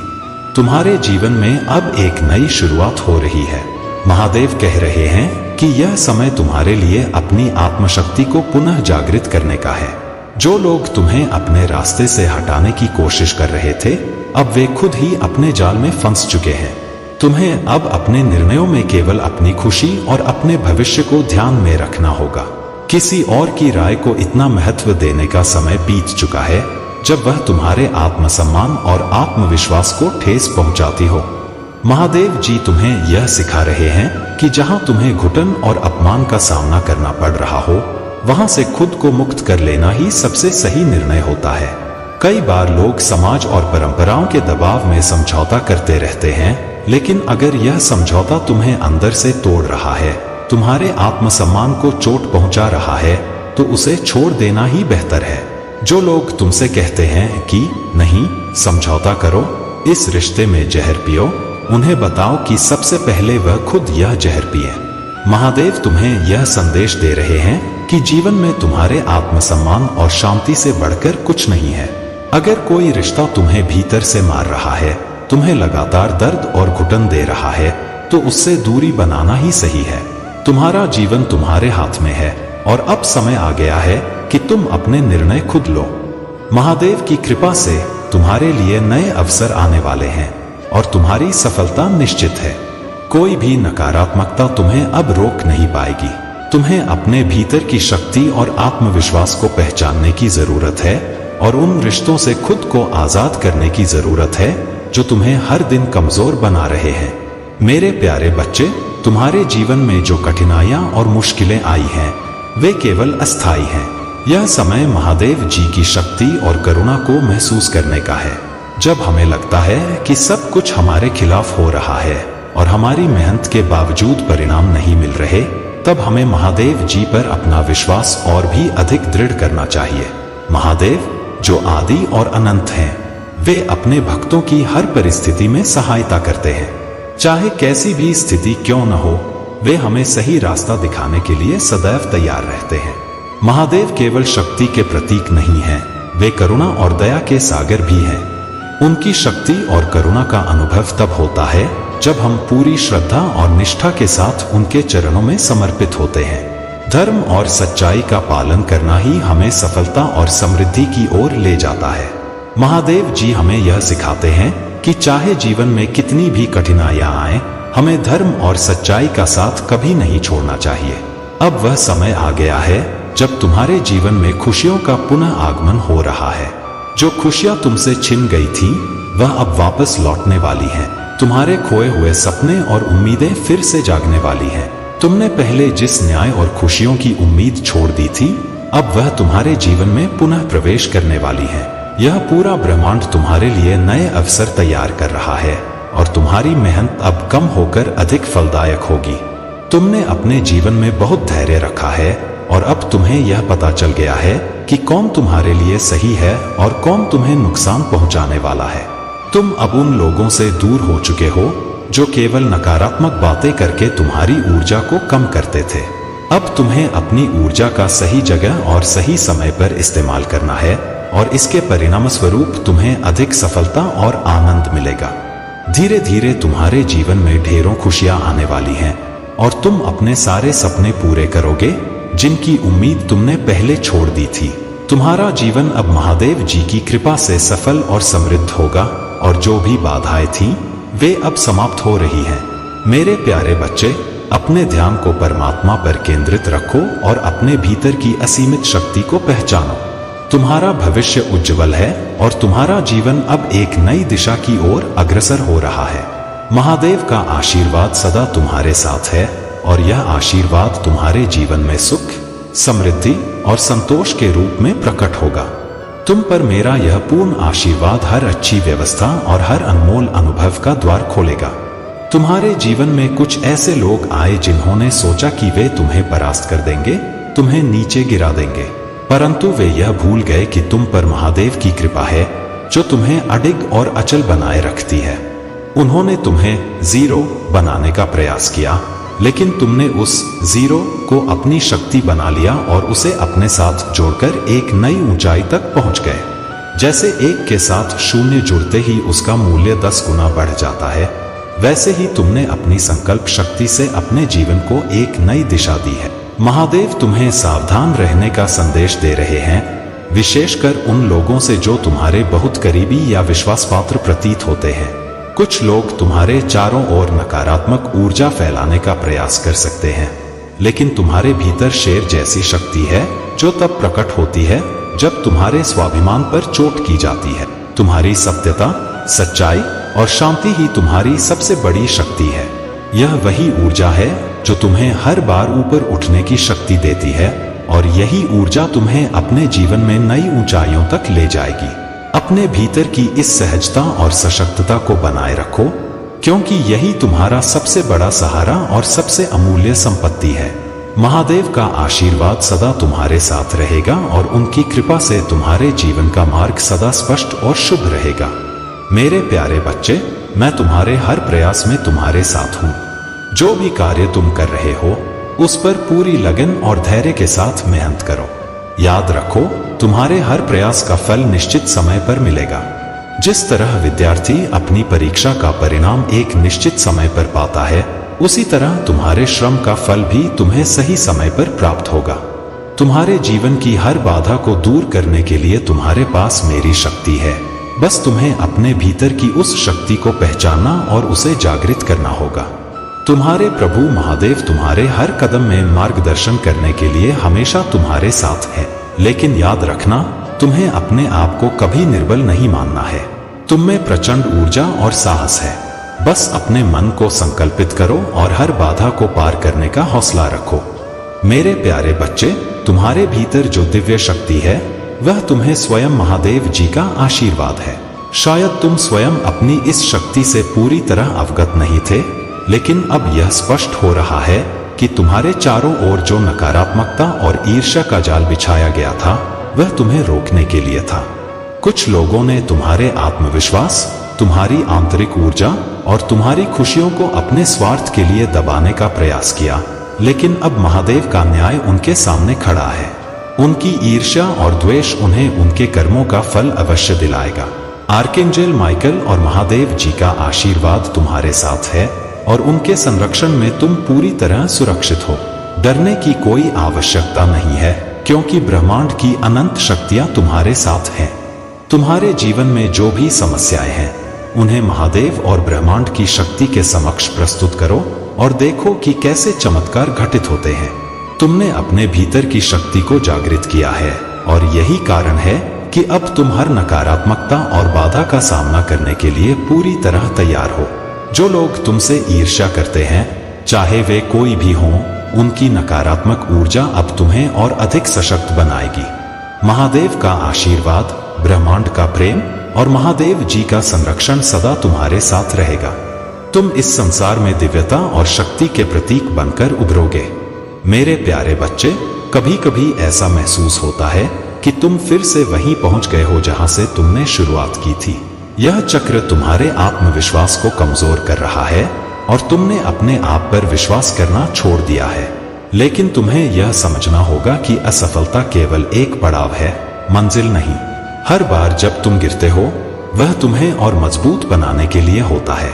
तुम्हारे जीवन में अब एक नई शुरुआत हो रही है। महादेव कह रहे हैं कि यह समय तुम्हारे लिए अपनी आत्मशक्ति को पुनः जागृत करने का है। जो लोग तुम्हें अपने रास्ते से हटाने की कोशिश कर रहे थे, अब वे खुद ही अपने जाल में फंस चुके हैं। तुम्हें अब अपने निर्णयों में केवल अपनी खुशी और अपने भविष्य को ध्यान में रखना होगा। किसी और की राय को इतना महत्व देने का समय बीत चुका है जब वह तुम्हारे आत्मसम्मान और आत्मविश्वास को ठेस पहुंचाती हो। महादेव जी तुम्हें यह सिखा रहे हैं कि जहां तुम्हें घुटन और अपमान का सामना करना पड़ रहा हो, वहां से खुद को मुक्त कर लेना ही सबसे सही निर्णय होता है। कई बार लोग समाज और परंपराओं के दबाव में समझौता करते रहते हैं, लेकिन अगर यह समझौता तुम्हें अंदर से तोड़ रहा है, तुम्हारे आत्मसम्मान को चोट पहुंचा रहा है, तो उसे छोड़ देना ही बेहतर है। जो लोग तुमसे कहते हैं कि नहीं, समझौता करो, इस रिश्ते में जहर पियो, उन्हें बताओ कि सबसे पहले वह खुद यह जहर पिए। महादेव तुम्हें यह संदेश दे रहे हैं कि जीवन में तुम्हारे आत्मसम्मान और शांति से बढ़कर कुछ नहीं है। अगर कोई रिश्ता तुम्हें भीतर से मार रहा है, तुम्हें लगातार दर्द और घुटन दे रहा है, तो उससे दूरी बनाना ही सही है। तुम्हारा जीवन तुम्हारे हाथ में है और अब समय आ गया है कि तुम अपने निर्णय खुद लो। महादेव की कृपा से तुम्हारे लिए नए अवसर आने वाले हैं और तुम्हारी सफलता निश्चित है। कोई भी नकारात्मकता तुम्हें अब रोक नहीं पाएगी। तुम्हें अपने भीतर की शक्ति और आत्मविश्वास को पहचानने की जरूरत है और उन रिश्तों से खुद को आजाद करने की जरूरत है जो तुम्हें हर दिन कमजोर बना रहे हैं। मेरे प्यारे बच्चे, तुम्हारे जीवन में जो कठिनाइयां और मुश्किलें आई हैं, वे केवल अस्थायी हैं। यह समय महादेव जी की शक्ति और करुणा को महसूस करने का है। जब हमें लगता है कि सब कुछ हमारे खिलाफ हो रहा है और हमारी मेहनत के बावजूद परिणाम नहीं मिल रहे, तब हमें महादेव जी पर अपना विश्वास और भी अधिक दृढ़ करना चाहिए। महादेव, जो आदि और अनंत हैं, वे अपने भक्तों की हर परिस्थिति में सहायता करते हैं। चाहे कैसी भी स्थिति क्यों न हो, वे हमें सही रास्ता दिखाने के लिए सदैव तैयार रहते हैं। महादेव केवल शक्ति के प्रतीक नहीं हैं, वे करुणा और दया के सागर भी हैं। उनकी शक्ति और करुणा का अनुभव तब होता है जब हम पूरी श्रद्धा और निष्ठा के साथ उनके चरणों में समर्पित होते हैं। धर्म और सच्चाई का पालन करना ही हमें सफलता और समृद्धि की ओर ले जाता है। महादेव जी हमें यह सिखाते हैं कि चाहे जीवन में कितनी भी कठिनाइयां आए, हमें धर्म और सच्चाई का साथ कभी नहीं छोड़ना चाहिए। अब वह समय आ गया है जब तुम्हारे जीवन में खुशियों का पुनः आगमन हो रहा है। जो खुशियां तुमसे छिन गई थी, वह अब वापस लौटने वाली हैं। तुम्हारे खोए हुए सपने और उम्मीदें फिर से जागने वाली हैं। तुमने पहले जिस न्याय और खुशियों की उम्मीद छोड़ दी थी, अब वह तुम्हारे जीवन में पुनः प्रवेश करने वाली है। यह पूरा ब्रह्मांड तुम्हारे लिए नए अवसर तैयार कर रहा है और तुम्हारी मेहनत अब कम होकर अधिक फलदायक होगी। तुमने अपने जीवन में बहुत धैर्य रखा है और अब तुम्हें यह पता चल गया है कि कौन तुम्हारे लिए सही है और कौन तुम्हें नुकसान पहुंचाने वाला है। तुम अब उन लोगों से दूर हो चुके हो जो केवल नकारात्मक बातें करके तुम्हारी ऊर्जा को कम करते थे। अब तुम्हें अपनी ऊर्जा का सही जगह और सही समय पर इस्तेमाल करना है और इसके परिणाम स्वरूप तुम्हें अधिक सफलता और आनंद मिलेगा। धीरे धीरे तुम्हारे जीवन में ढेरों खुशियां आने वाली हैं और तुम अपने सारे सपने पूरे करोगे जिनकी उम्मीद तुमने पहले छोड़ दी थी। तुम्हारा जीवन अब महादेव जी की कृपा से सफल और समृद्ध होगा और जो भी बाधाएं थीं, वे अब समाप्त हो रही हैं। मेरे प्यारे बच्चे, अपने ध्यान को परमात्मा पर केंद्रित रखो और अपने भीतर की असीमित शक्ति को पहचानो। तुम्हारा भविष्य उज्जवल है और तुम्हारा जीवन अब एक नई दिशा की ओर अग्रसर हो रहा है। महादेव का आशीर्वाद सदा तुम्हारे साथ है और यह आशीर्वाद तुम्हारे जीवन में सुख, समृद्धि और संतोष के रूप में प्रकट होगा। तुम पर मेरा यह पूर्ण आशीर्वाद हर अच्छी व्यवस्था और हर अनमोल अनुभव का द्वार खोलेगा। तुम्हारे जीवन में कुछ ऐसे लोग आए जिन्होंने सोचा कि वे तुम्हें परास्त कर देंगे, तुम्हें नीचे गिरा देंगे, परंतु वे यह भूल गए कि तुम पर महादेव की कृपा है जो तुम्हें अडिग और अचल बनाए रखती है। उन्होंने तुम्हें जीरो बनाने का प्रयास किया, लेकिन तुमने उस जीरो को अपनी शक्ति बना लिया और उसे अपने साथ जोड़कर एक नई ऊंचाई तक पहुंच गए। जैसे एक के साथ शून्य जुड़ते ही उसका मूल्य 10 गुना बढ़ जाता है, वैसे ही तुमने अपनी संकल्प शक्ति से अपने जीवन को एक नई दिशा दी है। महादेव तुम्हें सावधान रहने का संदेश दे रहे हैं, विशेषकर उन लोगों से जो तुम्हारे बहुत करीबी या विश्वासपात्र प्रतीत होते हैं। कुछ लोग तुम्हारे चारों ओर नकारात्मक ऊर्जा फैलाने का प्रयास कर सकते हैं, लेकिन तुम्हारे भीतर शेर जैसी शक्ति है जो तब प्रकट होती है जब तुम्हारे स्वाभिमान पर चोट की जाती है। तुम्हारी सत्यता, सच्चाई और शांति ही तुम्हारी सबसे बड़ी शक्ति है। यह वही ऊर्जा है जो तुम्हें हर बार ऊपर उठने की शक्ति देती है और यही ऊर्जा तुम्हें अपने जीवन में नई ऊंचाइयों तक ले जाएगी। अपने भीतर की इस सहजता और सशक्तता को बनाए रखो, क्योंकि यही तुम्हारा सबसे बड़ा सहारा और सबसे अमूल्य संपत्ति है। महादेव का आशीर्वाद सदा तुम्हारे साथ रहेगा और उनकी कृपा से तुम्हारे जीवन का मार्ग सदा स्पष्ट और शुभ रहेगा। मेरे प्यारे बच्चे, मैं तुम्हारे हर प्रयास में तुम्हारे साथ हूँ। जो भी कार्य तुम कर रहे हो उस पर पूरी लगन और धैर्य के साथ मेहनत करो। याद रखो, तुम्हारे हर प्रयास का फल निश्चित समय पर मिलेगा। जिस तरह विद्यार्थी अपनी परीक्षा का परिणाम एक निश्चित समय पर पाता है, उसी तरह तुम्हारे श्रम का फल भी तुम्हें सही समय पर प्राप्त होगा। तुम्हारे जीवन की हर बाधा को दूर करने के लिए तुम्हारे पास मेरी शक्ति है। बस तुम्हें अपने भीतर की उस शक्ति को पहचानना और उसे जागृत करना होगा। तुम्हारे प्रभु महादेव तुम्हारे हर कदम में मार्गदर्शन करने के लिए हमेशा तुम्हारे साथ है। लेकिन याद रखना, तुम्हें अपने आप को कभी निर्बल नहीं मानना है। तुम में प्रचंड ऊर्जा और साहस है। बस अपने मन को संकल्पित करो और हर बाधा को पार करने का हौसला रखो। मेरे प्यारे बच्चे, तुम्हारे भीतर जो दिव्य शक्ति है वह तुम्हें स्वयं महादेव जी का आशीर्वाद है। शायद तुम स्वयं अपनी इस शक्ति से पूरी तरह अवगत नहीं थे, लेकिन अब यह स्पष्ट हो रहा है कि तुम्हारे चारों ओर जो नकारात्मकता और ईर्ष्या का जाल बिछाया गया था वह तुम्हें रोकने के लिए था। कुछ लोगों ने तुम्हारे आत्मविश्वास, तुम्हारी आंतरिक ऊर्जा और तुम्हारी खुशियों को अपने स्वार्थ के लिए दबाने का प्रयास किया, लेकिन अब महादेव का न्याय उनके सामने खड़ा है। उनकी ईर्ष्या और द्वेष उन्हें उनके कर्मों का फल अवश्य दिलाएगा। आर्कएंजल माइकल और महादेव जी का आशीर्वाद तुम्हारे साथ है और उनके संरक्षण में तुम पूरी तरह सुरक्षित हो। डरने की कोई आवश्यकता नहीं है, क्योंकि ब्रह्मांड की अनंत शक्तियां तुम्हारे साथ हैं। तुम्हारे जीवन में जो भी समस्याएं हैं उन्हें महादेव और ब्रह्मांड की शक्ति के समक्ष प्रस्तुत करो और देखो कि कैसे चमत्कार घटित होते हैं। तुमने अपने भीतर की शक्ति को जागृत किया है और यही कारण है कि अब तुम हर नकारात्मकता और बाधा का सामना करने के लिए पूरी तरह तैयार हो। जो लोग तुमसे ईर्ष्या करते हैं, चाहे वे कोई भी हों, उनकी नकारात्मक ऊर्जा अब तुम्हें और अधिक सशक्त बनाएगी। महादेव का आशीर्वाद, ब्रह्मांड का प्रेम और महादेव जी का संरक्षण सदा तुम्हारे साथ रहेगा। तुम इस संसार में दिव्यता और शक्ति के प्रतीक बनकर उभरोगे। मेरे प्यारे बच्चे, कभी कभी ऐसा महसूस होता है कि तुम फिर से वहीं पहुंच गए हो जहां से तुमने शुरुआत की थी। यह चक्र तुम्हारे आत्मविश्वास को कमजोर कर रहा है और तुमने अपने आप पर विश्वास करना छोड़ दिया है। लेकिन तुम्हें यह समझना होगा कि असफलता केवल एक पड़ाव है, मंजिल नहीं। हर बार जब तुम गिरते हो, वह तुम्हें और मजबूत बनाने के लिए होता है।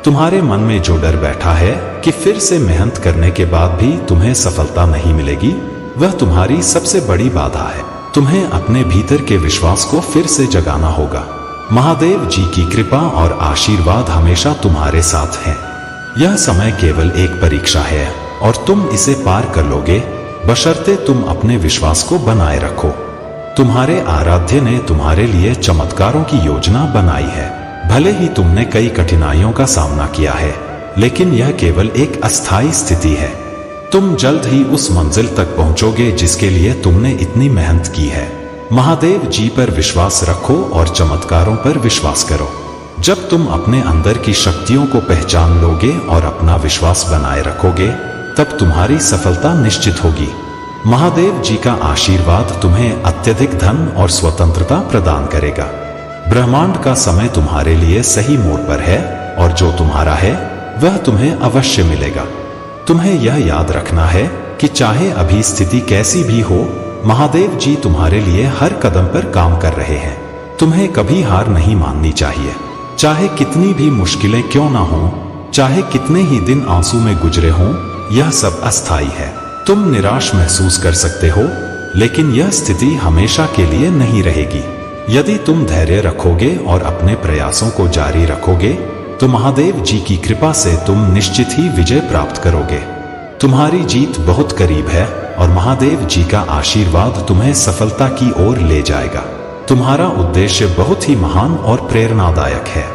तुम्हारे मन में जो डर बैठा है कि फिर से मेहनत करने के बाद भी तुम्हें सफलता नहीं मिलेगी, वह तुम्हारी सबसे बड़ी बाधा है। तुम्हें अपने भीतर के विश्वास को फिर से जगाना होगा। महादेव जी की कृपा और आशीर्वाद हमेशा तुम्हारे साथ है। यह समय केवल एक परीक्षा है और तुम इसे पार कर लोगे, बशर्ते तुम अपने विश्वास को बनाए रखो। तुम्हारे आराध्य ने तुम्हारे लिए चमत्कारों की योजना बनाई है। भले ही तुमने कई कठिनाइयों का सामना किया है, लेकिन यह केवल एक अस्थायी स्थिति है। तुम जल्द ही उस मंजिल तक पहुंचोगे जिसके लिए तुमने इतनी मेहनत की है। महादेव जी पर विश्वास रखो और चमत्कारों पर विश्वास करो। जब तुम अपने अंदर की शक्तियों को पहचान लोगे और अपना विश्वास बनाए रखोगे, तब तुम्हारी सफलता निश्चित होगी। महादेव जी का आशीर्वाद तुम्हें अत्यधिक धन और स्वतंत्रता प्रदान करेगा। ब्रह्मांड का समय तुम्हारे लिए सही मोड़ पर है और जो तुम्हारा है वह तुम्हें अवश्य मिलेगा। तुम्हें यह याद रखना है कि चाहे अभी स्थिति कैसी भी हो, महादेव जी तुम्हारे लिए हर कदम पर काम कर रहे हैं। तुम्हें कभी हार नहीं माननी चाहिए। चाहे कितनी भी मुश्किलें क्यों ना हो, चाहे कितने ही दिन आंसू में गुजरे हों, यह सब अस्थायी है। तुम निराश महसूस कर सकते हो, लेकिन यह स्थिति हमेशा के लिए नहीं रहेगी। यदि तुम धैर्य रखोगे और अपने प्रयासों को जारी रखोगे, तो महादेव जी की कृपा से तुम निश्चित ही विजय प्राप्त करोगे। तुम्हारी जीत बहुत करीब है और महादेव जी का आशीर्वाद तुम्हें सफलता की ओर ले जाएगा। तुम्हारा उद्देश्य बहुत ही महान और प्रेरणादायक है।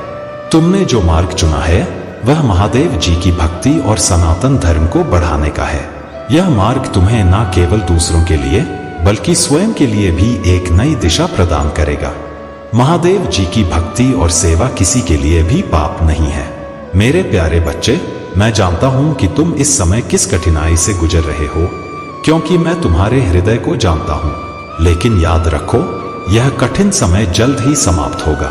तुमने जो मार्ग चुना है वह महादेव जी की भक्ति और सनातन धर्म को बढ़ाने का है। यह मार्ग तुम्हें न केवल दूसरों के लिए बल्कि स्वयं के लिए भी एक नई दिशा प्रदान करेगा। महादेव जी की भक्ति और सेवा किसी के लिए भी पाप नहीं है। मेरे प्यारे बच्चे, मैं जानता हूं कि तुम इस समय किस कठिनाई से गुजर रहे हो, क्योंकि मैं तुम्हारे हृदय को जानता हूं। लेकिन याद रखो, यह कठिन समय जल्द ही समाप्त होगा।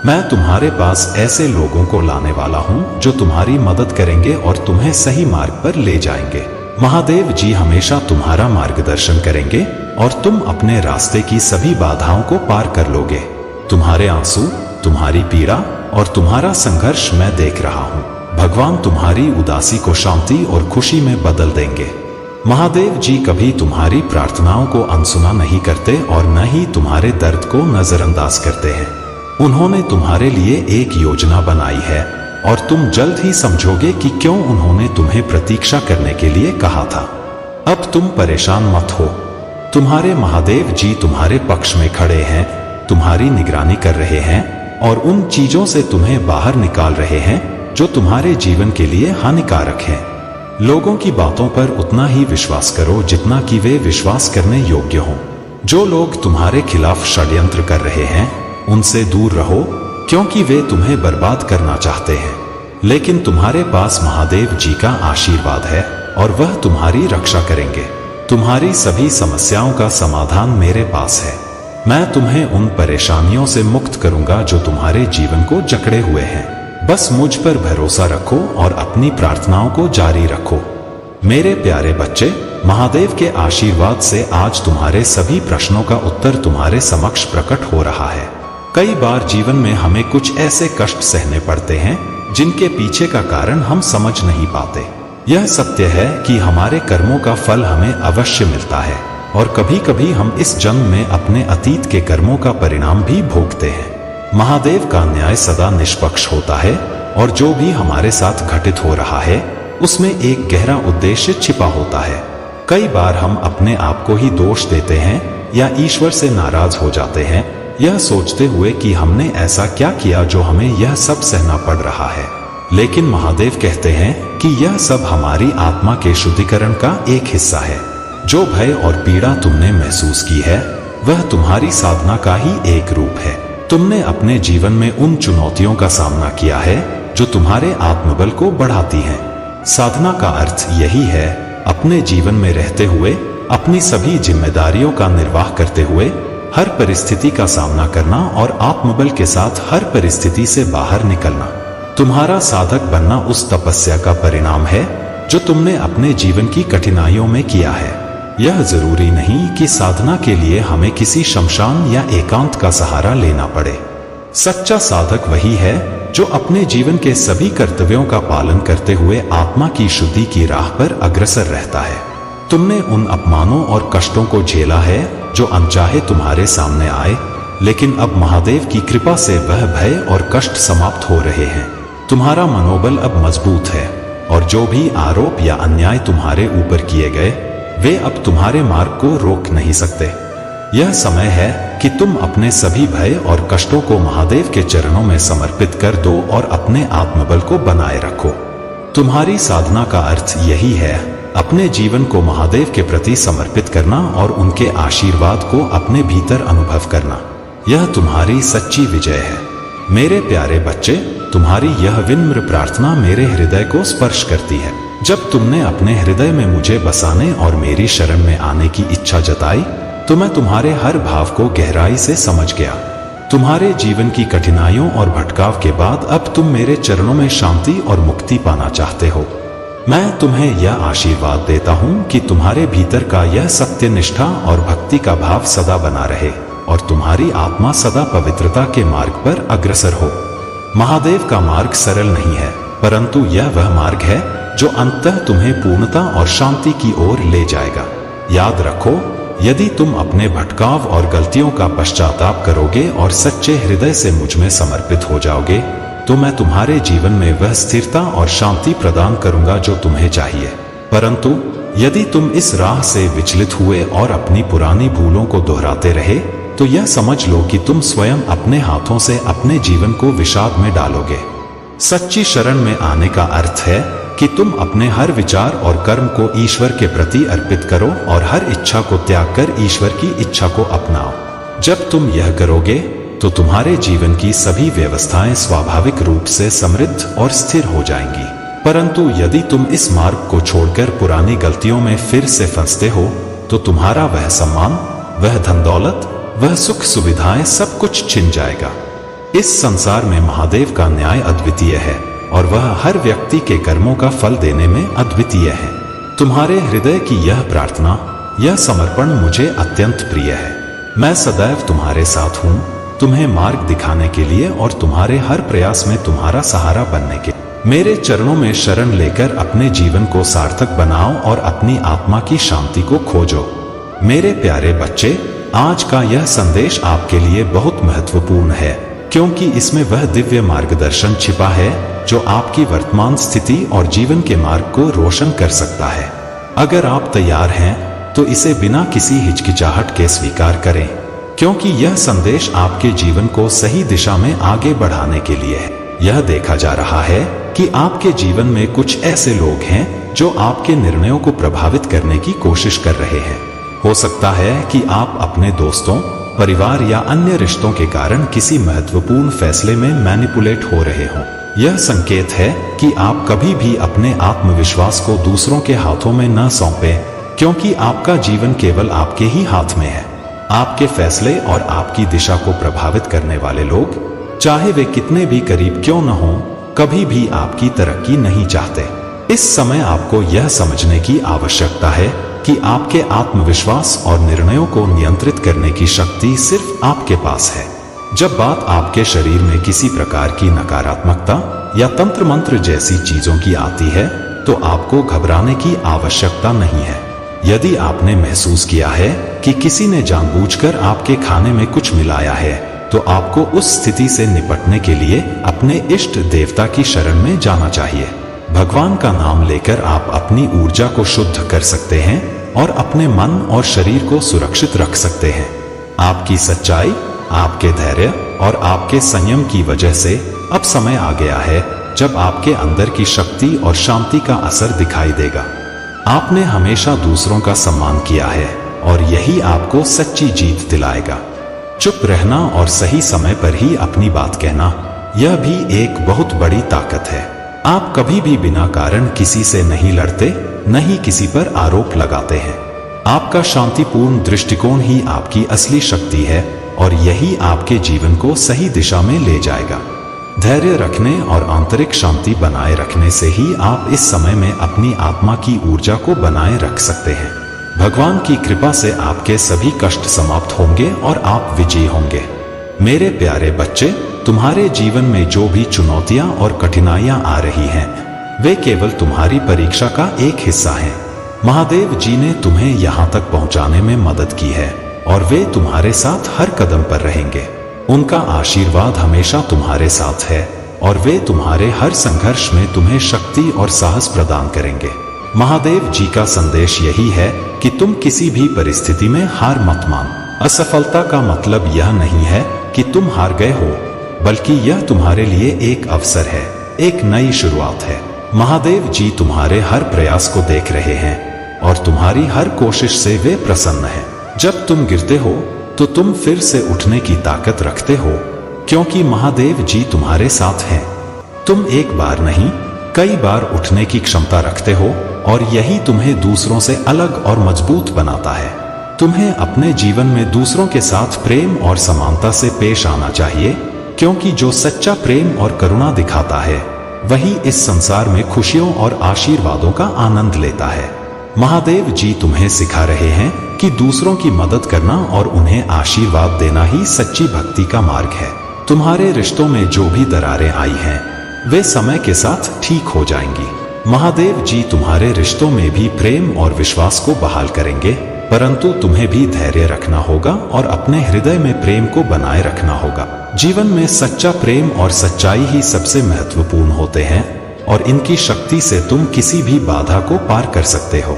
मैं तुम्हारे पास ऐसे लोगों को लाने वाला हूं जो तुम्हारी मदद करेंगे और तुम्हें सही मार्ग पर ले जाएंगे। महादेव जी हमेशा तुम्हारा मार्गदर्शन करेंगे और तुम अपने रास्ते की सभी बाधाओं को पार कर लोगे। तुम्हारे आंसू, तुम्हारी पीड़ा और तुम्हारा संघर्ष मैं देख रहा हूं। भगवान तुम्हारी उदासी को शांति और खुशी में बदल देंगे। महादेव जी कभी तुम्हारी प्रार्थनाओं को अनसुना नहीं करते और न ही तुम्हारे दर्द को नजरअंदाज करते हैं। उन्होंने तुम्हारे लिए एक योजना बनाई है और तुम जल्द ही समझोगे कि क्यों उन्होंने तुम्हें प्रतीक्षा करने के लिए कहा था। अब तुम परेशान मत हो। तुम्हारे महादेव जी तुम्हारे पक्ष में खड़े हैं, तुम्हारी निगरानी कर रहे हैं और उन चीजों से तुम्हें बाहर निकाल रहे हैं जो तुम्हारे जीवन के लिए हानिकारक हैं। लोगों की बातों पर उतना ही विश्वास करो जितना कि वे विश्वास करने योग्य हों। जो लोग तुम्हारे खिलाफ षड्यंत्र कर रहे हैं, उनसे दूर रहो, क्योंकि वे तुम्हें बर्बाद करना चाहते हैं। लेकिन तुम्हारे पास महादेव जी का आशीर्वाद है और वह तुम्हारी रक्षा करेंगे। तुम्हारी सभी समस्याओं का समाधान मेरे पास है। मैं तुम्हें उन परेशानियों से मुक्त करूंगा जो तुम्हारे जीवन को जकड़े हुए हैं। बस मुझ पर भरोसा रखो और अपनी प्रार्थनाओं को जारी रखो। मेरे प्यारे बच्चे, महादेव के आशीर्वाद से आज तुम्हारे सभी प्रश्नों का उत्तर तुम्हारे समक्ष प्रकट हो रहा है। कई बार जीवन में हमें कुछ ऐसे कष्ट सहने पड़ते हैं जिनके पीछे का कारण हम समझ नहीं पाते। यह सत्य है कि हमारे कर्मों का फल हमें अवश्य मिलता है और कभी कभी हम इस जन्म में अपने अतीत के कर्मों का परिणाम भी भोगते हैं। महादेव का न्याय सदा निष्पक्ष होता है और जो भी हमारे साथ घटित हो रहा है उसमें एक गहरा उद्देश्य छिपा होता है। कई बार हम अपने आप को ही दोष देते हैं या ईश्वर से नाराज हो जाते हैं, यह सोचते हुए कि हमने ऐसा क्या किया जो हमें यह सब सहना पड़ रहा है। लेकिन महादेव कहते हैं कि यह सब हमारी आत्मा के शुद्धिकरण का एक हिस्सा है। जो भय और पीड़ा तुमने महसूस की है वह तुम्हारी साधना का ही एक रूप है। तुमने अपने जीवन में उन चुनौतियों का सामना किया है जो तुम्हारे आत्मबल को बढ़ाती हैं। साधना का अर्थ यही है, अपने जीवन में रहते हुए अपनी सभी जिम्मेदारियों का निर्वाह करते हुए हर परिस्थिति का सामना करना और आत्मबल के साथ हर परिस्थिति से बाहर निकलना। तुम्हारा साधक बनना उस तपस्या का परिणाम है जो तुमने अपने जीवन की कठिनाइयों में किया है। यह जरूरी नहीं कि साधना के लिए हमें किसी शमशान या एकांत का सहारा लेना पड़े। सच्चा साधक वही है जो अपने जीवन के सभी कर्तव्यों का पालन करते हुए आत्मा की शुद्धि की राह पर अग्रसर रहता है। तुमने उन अपमानों और कष्टों को झेला है जो अनचाहे तुम्हारे सामने आए, लेकिन अब महादेव की कृपा से वह भय और कष्ट समाप्त हो रहे हैं। तुम्हारा मनोबल अब मजबूत है और जो भी आरोप या अन्याय तुम्हारे ऊपर किए गए वे अब तुम्हारे मार्ग को रोक नहीं सकते। यह समय है कि तुम अपने सभी भय और कष्टों को महादेव के चरणों में समर्पित कर दो और अपने आत्मबल को बनाए रखो। तुम्हारी साधना का अर्थ यही है, अपने जीवन को महादेव के प्रति समर्पित करना और उनके आशीर्वाद को अपने भीतर अनुभव करना। यह तुम्हारी सच्ची विजय है। मेरे प्यारे बच्चे, तुम्हारी यह विनम्र प्रार्थना मेरे हृदय को स्पर्श करती है। जब तुमने अपने हृदय में मुझे बसाने और मेरी शरण में आने की इच्छा जताई तो मैं तुम्हारे हर भाव को गहराई से समझ गया। तुम्हारे जीवन की कठिनाइयों और भटकाव के बाद अब तुम मेरे चरणों में शांति और मुक्ति पाना चाहते हो। मैं तुम्हें यह आशीर्वाद देता हूँ कि तुम्हारे भीतर का यह सत्य, निष्ठा और भक्ति का भाव सदा बना रहे और तुम्हारी आत्मा सदा पवित्रता के मार्ग पर अग्रसर हो। महादेव का मार्ग सरल नहीं है, परंतु यह वह मार्ग है जो अंततः तुम्हें पूर्णता और शांति की ओर ले जाएगा। याद रखो, यदि तुम अपने भटकाव और गलतियों का पश्चाताप करोगे और सच्चे हृदय से मुझ में समर्पित हो जाओगे तो मैं तुम्हारे जीवन में वह स्थिरता और शांति प्रदान करूंगा जो तुम्हें चाहिए। परंतु यदि तुम इस राह से विचलित हुए और अपनी पुरानी भूलों को दोहराते रहे तो यह समझ लो कि तुम स्वयं अपने हाथों से अपने जीवन को विषाद में डालोगे। सच्ची शरण में आने का अर्थ है कि तुम अपने हर विचार और कर्म को ईश्वर के प्रति अर्पित करो और हर इच्छा को त्याग कर ईश्वर की इच्छा को अपनाओ। जब तुम यह करोगे तो तुम्हारे जीवन की सभी व्यवस्थाएं स्वाभाविक रूप से समृद्ध और स्थिर हो जाएंगी। परंतु यदि तुम इस मार्ग को छोड़कर पुरानी गलतियों में फिर से फंसते हो तो तुम्हारा वह सम्मान, वह धन दौलत, वह सुख सुविधाएं सब कुछ छिन जाएगा। इस संसार में महादेव का न्याय अद्वितीय है और वह हर व्यक्ति के कर्मों का फल देने में अद्वितीय है। तुम्हारे हृदय की यह प्रार्थना, यह समर्पण मुझे अत्यंत प्रिय है। मैं सदैव तुम्हारे साथ हूँ, तुम्हें मार्ग दिखाने के लिए और तुम्हारे हर प्रयास में तुम्हारा सहारा बनने के। मेरे चरणों में शरण लेकर अपने जीवन को सार्थक बनाओ और अपनी आत्मा की शांति को खोजो। मेरे प्यारे बच्चे, आज का यह संदेश आपके लिए बहुत महत्वपूर्ण है क्योंकि इसमें वह दिव्य मार्गदर्शन छिपा है जो आपकी वर्तमान स्थिति और जीवन के मार्ग को रोशन कर सकता है। अगर आप तैयार हैं तो इसे बिना किसी हिचकिचाहट के स्वीकार करें, क्योंकि यह संदेश आपके जीवन को सही दिशा में आगे बढ़ाने के लिए है। यह देखा जा रहा है कि आपके जीवन में कुछ ऐसे लोग हैं जो आपके निर्णयों को प्रभावित करने की कोशिश कर रहे हैं। हो सकता है कि आप अपने दोस्तों, परिवार या अन्य रिश्तों के कारण किसी महत्वपूर्ण फैसले में मैनिपुलेट हो रहे हों। यह संकेत है कि आप कभी भी अपने आत्मविश्वास को दूसरों के हाथों में न सौंपें, क्योंकि आपका जीवन केवल आपके ही हाथ में है। आपके फैसले और आपकी दिशा को प्रभावित करने वाले लोग, चाहे वे कितने भी करीब क्यों न हों, कभी भी आपकी तरक्की नहीं चाहते। इस समय आपको यह समझने की आवश्यकता है कि आपके आत्मविश्वास और निर्णयों को नियंत्रित करने की शक्ति सिर्फ आपके पास है। जब बात आपके शरीर में किसी प्रकार की नकारात्मकता या तंत्र मंत्र जैसी चीजों की आती है तो आपको घबराने की आवश्यकता नहीं है। यदि आपने महसूस किया है कि किसी ने जानबूझकर आपके खाने में कुछ मिलाया है तो आपको उस स्थिति से निपटने के लिए अपने इष्ट देवता की शरण में जाना चाहिए। भगवान का नाम लेकर आप अपनी ऊर्जा को शुद्ध कर सकते हैं और अपने मन और शरीर को सुरक्षित रख सकते हैं। आपकी सच्चाई, आपके धैर्य और आपके संयम की वजह से अब समय आ गया है जब आपके अंदर की शक्ति और शांति का असर दिखाई देगा। आपने हमेशा दूसरों का सम्मान किया है और यही आपको सच्ची जीत दिलाएगा। चुप रहना और सही समय पर ही अपनी बात कहना, यह भी एक बहुत बड़ी ताकत है। आप कभी भी बिना कारण किसी से नहीं लड़ते, न ही किसी पर आरोप लगाते हैं। आपका शांतिपूर्ण दृष्टिकोण ही आपकी असली शक्ति है और यही आपके जीवन को सही दिशा में ले जाएगा। धैर्य रखने और आंतरिक शांति बनाए रखने से ही आप इस समय में अपनी आत्मा की ऊर्जा को बनाए रख सकते हैं। भगवान की कृपा से आपके सभी कष्ट समाप्त होंगे और आप विजयी होंगे। मेरे प्यारे बच्चे, तुम्हारे जीवन में जो भी चुनौतियां और कठिनाइयां आ रही हैं, वे केवल तुम्हारी परीक्षा का एक हिस्सा हैं। महादेव जी ने तुम्हें यहाँ तक पहुँचाने में मदद की है और वे तुम्हारे साथ हर कदम पर रहेंगे। उनका आशीर्वाद हमेशा तुम्हारे साथ है और वे तुम्हारे हर संघर्ष में तुम्हें शक्ति और साहस प्रदान करेंगे। महादेव जी का संदेश यही है कि तुम किसी भी परिस्थिति में हार मत मान। असफलता का मतलब यह नहीं है कि तुम हार गए हो, बल्कि यह तुम्हारे लिए एक अवसर है, एक नई शुरुआत है। महादेव जी तुम्हारे हर प्रयास को देख रहे हैं और तुम्हारी हर कोशिश से वे प्रसन्न हैं। जब तुम गिरते हो तो तुम फिर से उठने की ताकत रखते हो, क्योंकि महादेव जी तुम्हारे साथ हैं। तुम एक बार नहीं, कई बार उठने की क्षमता रखते हो और यही तुम्हें दूसरों से अलग और मजबूत बनाता है। तुम्हें अपने जीवन में दूसरों के साथ प्रेम और समानता से पेश आना चाहिए, क्योंकि जो सच्चा प्रेम और करुणा दिखाता है वही इस संसार में खुशियों और आशीर्वादों का आनंद लेता है। महादेव जी तुम्हें सिखा रहे हैं कि दूसरों की मदद करना और उन्हें आशीर्वाद देना ही सच्ची भक्ति का मार्ग है। तुम्हारे रिश्तों में जो भी दरारें आई हैं, वे समय के साथ ठीक हो जाएंगी। महादेव जी तुम्हारे रिश्तों में भी प्रेम और विश्वास को बहाल करेंगे, परंतु तुम्हें भी धैर्य रखना होगा और अपने हृदय में प्रेम को बनाए रखना होगा। जीवन में सच्चा प्रेम और सच्चाई ही सबसे महत्वपूर्ण होते हैं और इनकी शक्ति से तुम किसी भी बाधा को पार कर सकते हो।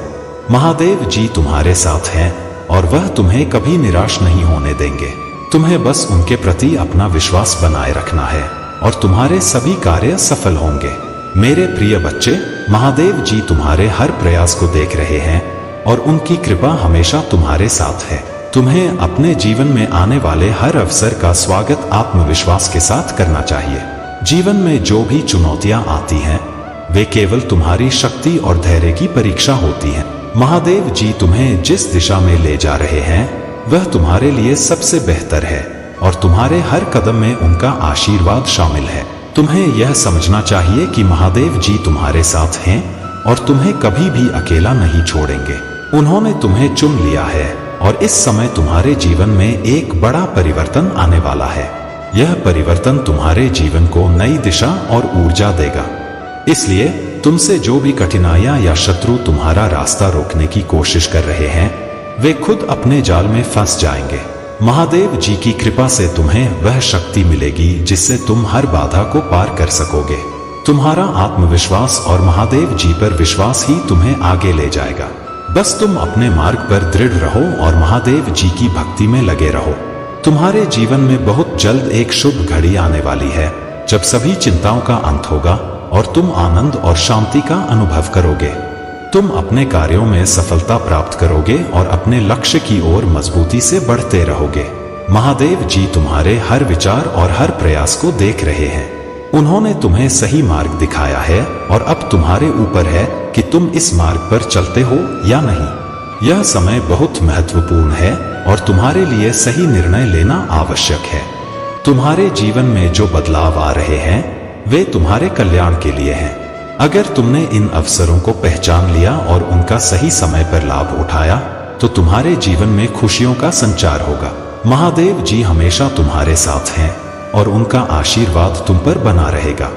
महादेव जी तुम्हारे साथ हैं और वह तुम्हें कभी निराश नहीं होने देंगे। तुम्हें बस उनके प्रति अपना विश्वास बनाए रखना है और तुम्हारे सभी कार्य सफल होंगे। मेरे प्रिय बच्चे, महादेव जी तुम्हारे हर प्रयास को देख रहे हैं और उनकी कृपा हमेशा तुम्हारे साथ है। तुम्हें अपने जीवन में आने वाले हर अवसर का स्वागत आत्मविश्वास के साथ करना चाहिए। जीवन में जो भी चुनौतियां आती हैं, वे केवल तुम्हारी शक्ति और धैर्य की परीक्षा होती हैं। महादेव जी तुम्हें जिस दिशा में ले जा रहे हैं वह तुम्हारे लिए सबसे बेहतर है और तुम्हारे हर कदम में उनका आशीर्वाद शामिल है। तुम्हें यह समझना चाहिए कि महादेव जी तुम्हारे साथ हैं और तुम्हें कभी भी अकेला नहीं छोड़ेंगे। उन्होंने तुम्हें चुन लिया है और इस समय तुम्हारे जीवन में एक बड़ा परिवर्तन आने वाला है। यह परिवर्तन तुम्हारे जीवन को नई दिशा और ऊर्जा देगा। इसलिए तुमसे जो भी कठिनाइयां या शत्रु तुम्हारा रास्ता रोकने की कोशिश कर रहे हैं, वे खुद अपने जाल में फंस जाएंगे। महादेव जी की कृपा से तुम्हें वह शक्ति मिलेगी जिससे तुम हर बाधा को पार कर सकोगे। तुम्हारा आत्मविश्वास और महादेव जी पर विश्वास ही तुम्हें आगे ले जाएगा। बस तुम अपने मार्ग पर दृढ़ रहो और महादेव जी की भक्ति में लगे रहो। तुम्हारे जीवन में बहुत जल्द एक शुभ घड़ी आने वाली है, जब सभी चिंताओं का अंत होगा और तुम आनंद और शांति का अनुभव करोगे। तुम अपने कार्यों में सफलता प्राप्त करोगे और अपने लक्ष्य की ओर मजबूती से बढ़ते रहोगे। महादेव जी तुम्हारे हर विचार और हर प्रयास को देख रहे हैं। उन्होंने तुम्हें सही मार्ग दिखाया है और अब तुम्हारे ऊपर है कि तुम इस मार्ग पर चलते हो या नहीं। यह समय बहुत महत्वपूर्ण है और तुम्हारे लिए सही निर्णय लेना आवश्यक है। तुम्हारे जीवन में जो बदलाव आ रहे हैं, वे तुम्हारे कल्याण के लिए हैं। अगर तुमने इन अवसरों को पहचान लिया और उनका सही समय पर लाभ उठाया, तो तुम्हारे जीवन में खुशियों का संचार होगा। महादेव जी हमेशा तुम्हारे साथ हैं और उनका आशीर्वाद तुम पर बना रहेगा।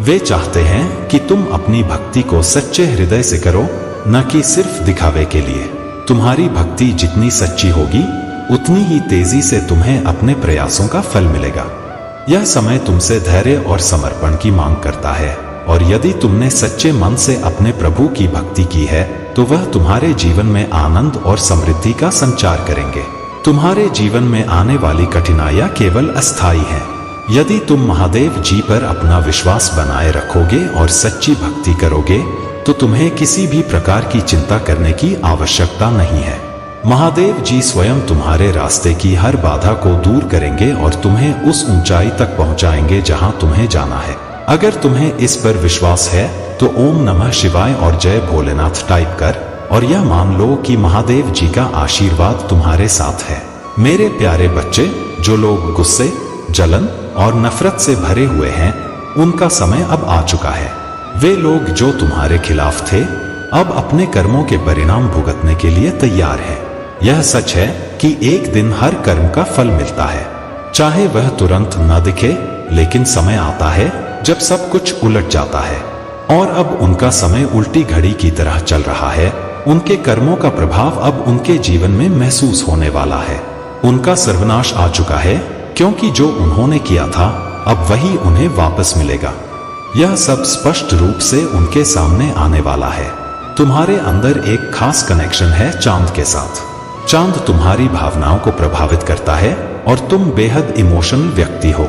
वे चाहते हैं कि तुम अपनी भक्ति को सच्चे हृदय से करो, न कि सिर्फ दिखावे के लिए। तुम्हारी भक्ति जितनी सच्ची होगी, उतनी ही तेजी से तुम्हें अपने प्रयासों का फल मिलेगा। यह समय तुमसे धैर्य और समर्पण की मांग करता है, और यदि तुमने सच्चे मन से अपने प्रभु की भक्ति की है, तो वह तुम्हारे जीवन में आनंद और समृद्धि का संचार करेंगे। तुम्हारे जीवन में आने वाली कठिनाइयां केवल अस्थायी हैं। यदि तुम महादेव जी पर अपना विश्वास बनाए रखोगे और सच्ची भक्ति करोगे, तो तुम्हें किसी भी प्रकार की चिंता करने की आवश्यकता नहीं है। महादेव जी स्वयं तुम्हारे रास्ते की हर बाधा को दूर करेंगे और तुम्हें उस ऊंचाई तक पहुंचाएंगे जहां तुम्हें जाना है। अगर तुम्हें इस पर विश्वास है, तो ओम नमः शिवाय और जय भोलेनाथ टाइप कर और यह मान लो कि महादेव जी का आशीर्वाद तुम्हारे साथ है। मेरे प्यारे बच्चे, जो लोग गुस्से, जलन और नफरत से भरे हुए हैं, उनका समय अब आ चुका है। वे लोग जो तुम्हारे खिलाफ थे, अब अपने कर्मों के परिणाम भुगतने के लिए तैयार हैं। यह सच है कि एक दिन हर कर्म का फल मिलता है, चाहे वह तुरंत न दिखे, लेकिन समय आता है जब सब कुछ उलट जाता है। और अब उनका समय उल्टी घड़ी की तरह चल रहा है। उनके कर्मों का प्रभाव अब उनके जीवन में महसूस होने वाला है। उनका सर्वनाश आ चुका है, क्योंकि जो उन्होंने किया था, अब वही उन्हें वापस मिलेगा। यह सब स्पष्ट रूप से उनके सामने आने वाला है। तुम्हारे अंदर एक खास कनेक्शन है चांद के साथ। चांद तुम्हारी भावनाओं को प्रभावित करता है और तुम बेहद इमोशनल व्यक्ति हो।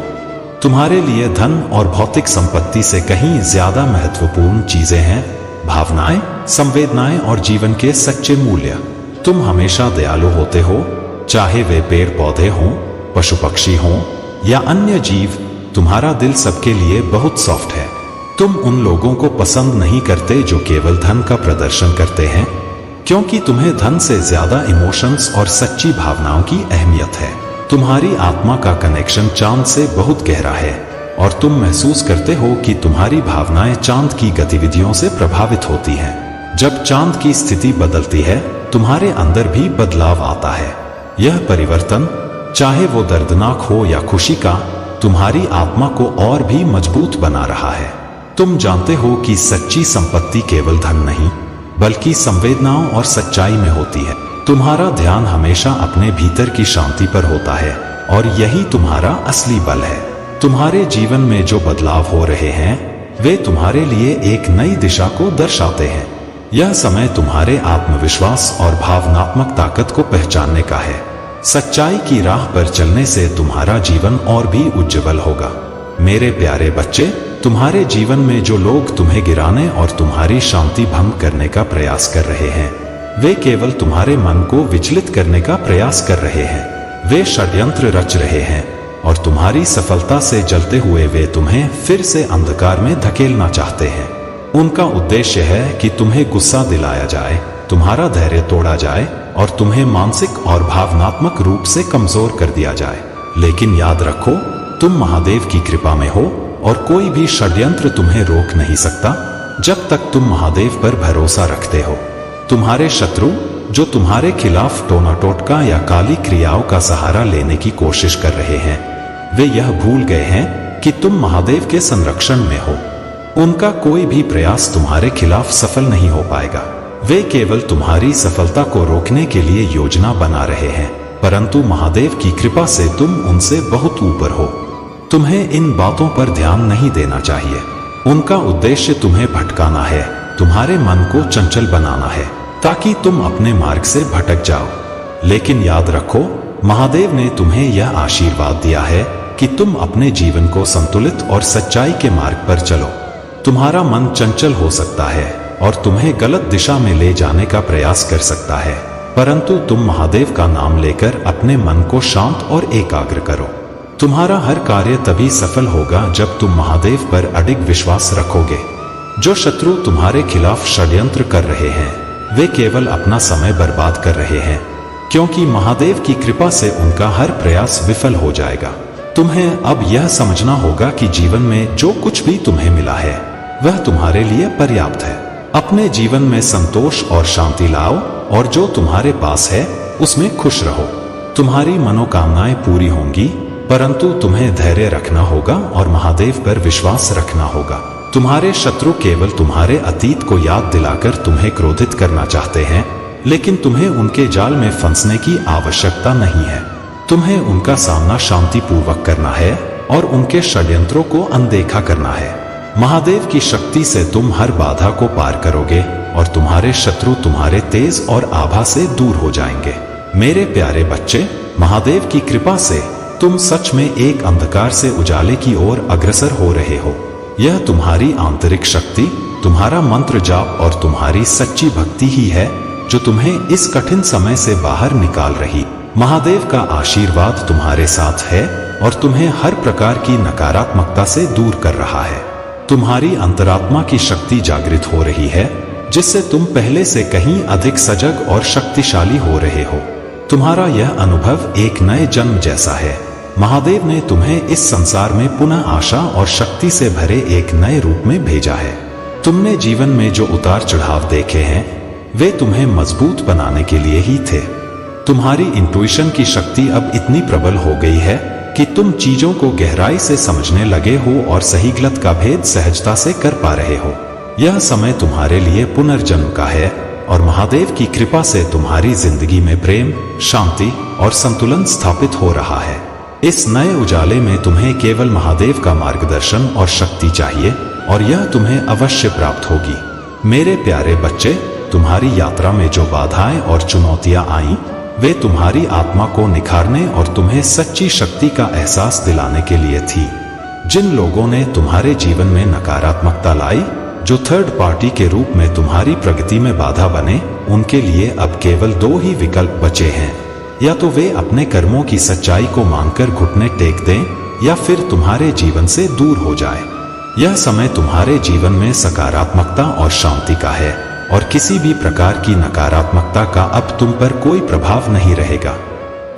तुम्हारे लिए धन और भौतिक संपत्ति से कहीं ज्यादा महत्वपूर्ण चीजें हैं भावनाएं, संवेदनाएं और जीवन के सच्चे मूल्य। तुम हमेशा दयालु होते हो, चाहे वे पेड़ पौधे हों, पशु पक्षी हों या अन्य जीव। तुम्हारा दिल सबके लिए बहुत सॉफ्ट है। तुम उन लोगों को पसंद नहीं करते जो केवल धन का प्रदर्शन करते हैं, क्योंकि तुम्हें धन से ज्यादा इमोशंस और सच्ची भावनाओं की अहमियत है। तुम्हारी आत्मा का कनेक्शन चांद से बहुत गहरा है और तुम महसूस करते हो कि तुम्हारी भावनाएं चांद की गतिविधियों से प्रभावित होती हैं। जब चांद की स्थिति बदलती है, तुम्हारे अंदर भी बदलाव आता है। यह परिवर्तन, चाहे वो दर्दनाक हो या खुशी का, तुम्हारी आत्मा को और भी मजबूत बना रहा है। तुम जानते हो कि सच्ची संपत्ति केवल धन नहीं, बल्कि संवेदनाओं और सच्चाई में होती है। तुम्हारा ध्यान हमेशा अपने भीतर की शांति पर होता है और यही तुम्हारा असली बल है। तुम्हारे जीवन में जो बदलाव हो रहे हैं, वे तुम्हारे लिए एक नई दिशा को दर्शाते हैं। यह समय तुम्हारे आत्मविश्वास और भावनात्मक ताकत को पहचानने का है। सच्चाई की राह पर चलने से तुम्हारा जीवन और भी उज्जवल होगा। मेरे प्यारे बच्चे, तुम्हारे जीवन में जो लोग तुम्हें गिराने और तुम्हारी शांति भंग करने का प्रयास कर रहे हैं, वे केवल तुम्हारे मन को विचलित करने का प्रयास कर रहे हैं। वे षड्यंत्र रच रहे हैं और तुम्हारी सफलता से जलते हुए वे तुम्हें फिर से अंधकार में धकेलना चाहते हैं। उनका उद्देश्य है कि तुम्हें गुस्सा दिलाया जाए, तुम्हारा धैर्य तोड़ा जाए और तुम्हें मानसिक और भावनात्मक रूप से कमजोर कर दिया जाए। लेकिन याद रखो, तुम महादेव की कृपा में हो और कोई भी षड्यंत्र तुम्हें रोक नहीं सकता जब तक तुम महादेव पर भरोसा रखते हो। तुम्हारे शत्रु जो तुम्हारे खिलाफ टोना टोटका या काली क्रियाओं का सहारा लेने की कोशिश कर रहे हैं, वे यह भूल गए हैं कि तुम महादेव के संरक्षण में हो। उनका कोई भी प्रयास तुम्हारे खिलाफ सफल नहीं हो पाएगा। वे केवल तुम्हारी सफलता को रोकने के लिए योजना बना रहे हैं, परंतु महादेव की कृपा से तुम उनसे बहुत ऊपर हो। तुम्हें इन बातों पर ध्यान नहीं देना चाहिए। उनका उद्देश्य तुम्हें भटकाना है, तुम्हारे मन को चंचल बनाना है, ताकि तुम अपने मार्ग से भटक जाओ। लेकिन याद रखो, महादेव ने तुम्हें यह आशीर्वाद दिया है कि तुम अपने जीवन को संतुलित और सच्चाई के मार्ग पर चलो। तुम्हारा मन चंचल हो सकता है और तुम्हें गलत दिशा में ले जाने का प्रयास कर सकता है, परंतु तुम महादेव का नाम लेकर अपने मन को शांत और एकाग्र करो। तुम्हारा हर कार्य तभी सफल होगा जब तुम महादेव पर अडिग विश्वास रखोगे। जो शत्रु तुम्हारे खिलाफ षड्यंत्र कर रहे हैं, वे केवल अपना समय बर्बाद कर रहे हैं, क्योंकि महादेव की कृपा से उनका हर प्रयास विफल हो जाएगा। तुम्हें अब यह समझना होगा कि जीवन में जो कुछ भी तुम्हें मिला है, वह तुम्हारे लिए पर्याप्त है। अपने जीवन में संतोष और शांति लाओ और जो तुम्हारे पास है उसमें खुश रहो। तुम्हारी मनोकामनाएं पूरी होंगी, परंतु तुम्हें धैर्य रखना होगा और महादेव पर विश्वास रखना होगा। तुम्हारे शत्रु केवल तुम्हारे अतीत को याद दिलाकर तुम्हें क्रोधित करना चाहते हैं, लेकिन तुम्हें उनके जाल में फंसने की आवश्यकता नहीं है। तुम्हें उनका सामना शांतिपूर्वक करना है और उनके षड्यंत्रों को अनदेखा करना है। महादेव की शक्ति से तुम हर बाधा को पार करोगे और तुम्हारे शत्रु तुम्हारे तेज और आभा से दूर हो जाएंगे। मेरे प्यारे बच्चे, महादेव की कृपा से तुम सच में एक अंधकार से उजाले की ओर अग्रसर हो रहे हो। यह तुम्हारी आंतरिक शक्ति, तुम्हारा मंत्र जाप और तुम्हारी सच्ची भक्ति ही है जो तुम्हें इस कठिन समय से बाहर निकाल रही। महादेव का आशीर्वाद तुम्हारे साथ है और तुम्हें हर प्रकार की नकारात्मकता से दूर कर रहा है। तुम्हारी अंतरात्मा की शक्ति जागृत हो रही है, जिससे तुम पहले से कहीं अधिक सजग और शक्तिशाली हो रहे हो। तुम्हारा यह अनुभव एक नए जन्म जैसा है। महादेव ने तुम्हें इस संसार में पुनः आशा और शक्ति से भरे एक नए रूप में भेजा है। तुमने जीवन में जो उतार चढ़ाव देखे हैं, वे तुम्हें मजबूत बनाने के लिए ही थे। तुम्हारी इंट्यूशन की शक्ति अब इतनी प्रबल हो गई है कि तुम चीजों को गहराई से समझने लगे हो और सही गलत का भेद सहजता से कर पा रहे हो। यह समय तुम्हारे लिए पुनर्जन्म का है और महादेव की कृपा से तुम्हारी जिंदगी में प्रेम, शांति और संतुलन स्थापित हो रहा है। इस नए उजाले में तुम्हें केवल महादेव का मार्गदर्शन और शक्ति चाहिए और यह तुम्हें अवश्य प्राप्त होगी। मेरे प्यारे बच्चे, तुम्हारी यात्रा में जो बाधाएं और चुनौतियां आईं, वे तुम्हारी आत्मा को निखारने और तुम्हें सच्ची शक्ति का एहसास दिलाने के लिए थी। जिन लोगों ने तुम्हारे जीवन में नकारात्मकता लाई, जो थर्ड पार्टी के रूप में तुम्हारी प्रगति में बाधा बने, उनके लिए अब केवल 2 ही विकल्प बचे हैं। या तो वे अपने कर्मों की सच्चाई को मानकर घुटने टेक दें या फिर तुम्हारे जीवन से दूर हो जाए। यह समय तुम्हारे जीवन में सकारात्मकता और शांति का है और किसी भी प्रकार की नकारात्मकता का अब तुम पर कोई प्रभाव नहीं रहेगा।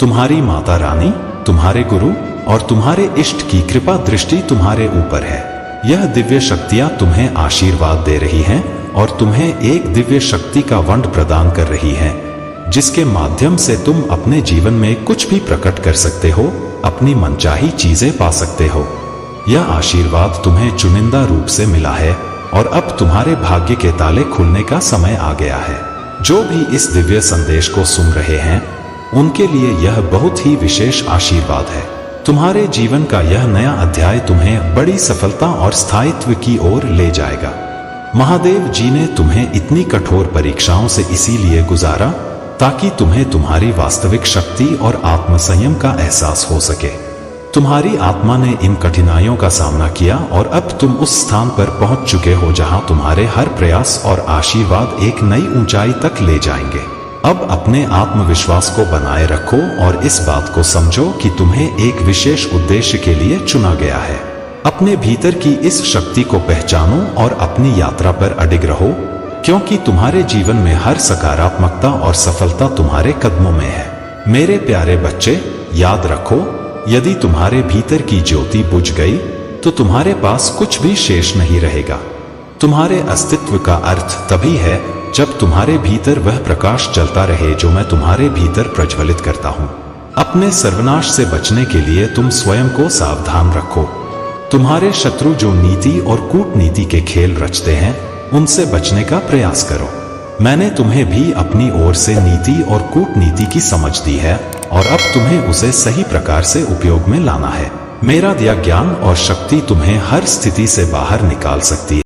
तुम्हारी माता रानी, तुम्हारे गुरु और तुम्हारे इष्ट की कृपा दृष्टि तुम्हारे ऊपर है। यह दिव्य शक्तियां तुम्हें आशीर्वाद दे रही हैं और तुम्हें एक दिव्य शक्ति का वंड प्रदान कर रही हैं, जिसके माध्यम से तुम अपने जीवन में कुछ भी प्रकट कर सकते हो, अपनी मनचाही चीजें पा सकते हो। यह आशीर्वाद तुम्हें चुनिंदा रूप से मिला है और अब तुम्हारे भाग्य के ताले खुलने का समय आ गया है। जो भी इस दिव्य संदेश को सुन रहे हैं, उनके लिए यह बहुत ही विशेष आशीर्वाद है। तुम्हारे जीवन का यह नया अध्याय तुम्हें बड़ी सफलता और स्थायित्व की ओर ले जाएगा। महादेव जी ने तुम्हें इतनी कठोर परीक्षाओं से इसीलिए गुजारा ताकि तुम्हें तुम्हारी वास्तविक शक्ति और आत्मसंयम का एहसास हो सके। तुम्हारी आत्मा ने इन कठिनाइयों का सामना किया और अब तुम उस स्थान पर पहुंच चुके हो जहां तुम्हारे हर प्रयास और आशीर्वाद एक नई ऊंचाई तक ले जाएंगे। अब अपने आत्मविश्वास को बनाए रखो और इस बात को समझो कि तुम्हें एक विशेष उद्देश्य के लिए चुना गया है। अपने भीतर की इस शक्ति को पहचानो और अपनी यात्रा पर अडिग रहो, क्योंकि तुम्हारे जीवन में हर सकारात्मकता और सफलता तुम्हारे कदमों में है। मेरे प्यारे बच्चे, याद रखो, यदि तुम्हारे भीतर की ज्योति बुझ गई तो तुम्हारे पास कुछ भी शेष नहीं रहेगा। तुम्हारे अस्तित्व का अर्थ तभी है जब तुम्हारे भीतर वह प्रकाश चलता रहे जो मैं तुम्हारे भीतर प्रज्वलित करता हूँ। अपने सर्वनाश से बचने के लिए तुम स्वयं को सावधान रखो। तुम्हारे शत्रु जो नीति और कूटनीति के खेल रचते हैं, उनसे बचने का प्रयास करो। मैंने तुम्हें भी अपनी ओर से नीति और कूटनीति की समझ दी है और अब तुम्हें उसे सही प्रकार से उपयोग में लाना है। मेरा दिया ज्ञान और शक्ति तुम्हें हर स्थिति से बाहर निकाल सकती है।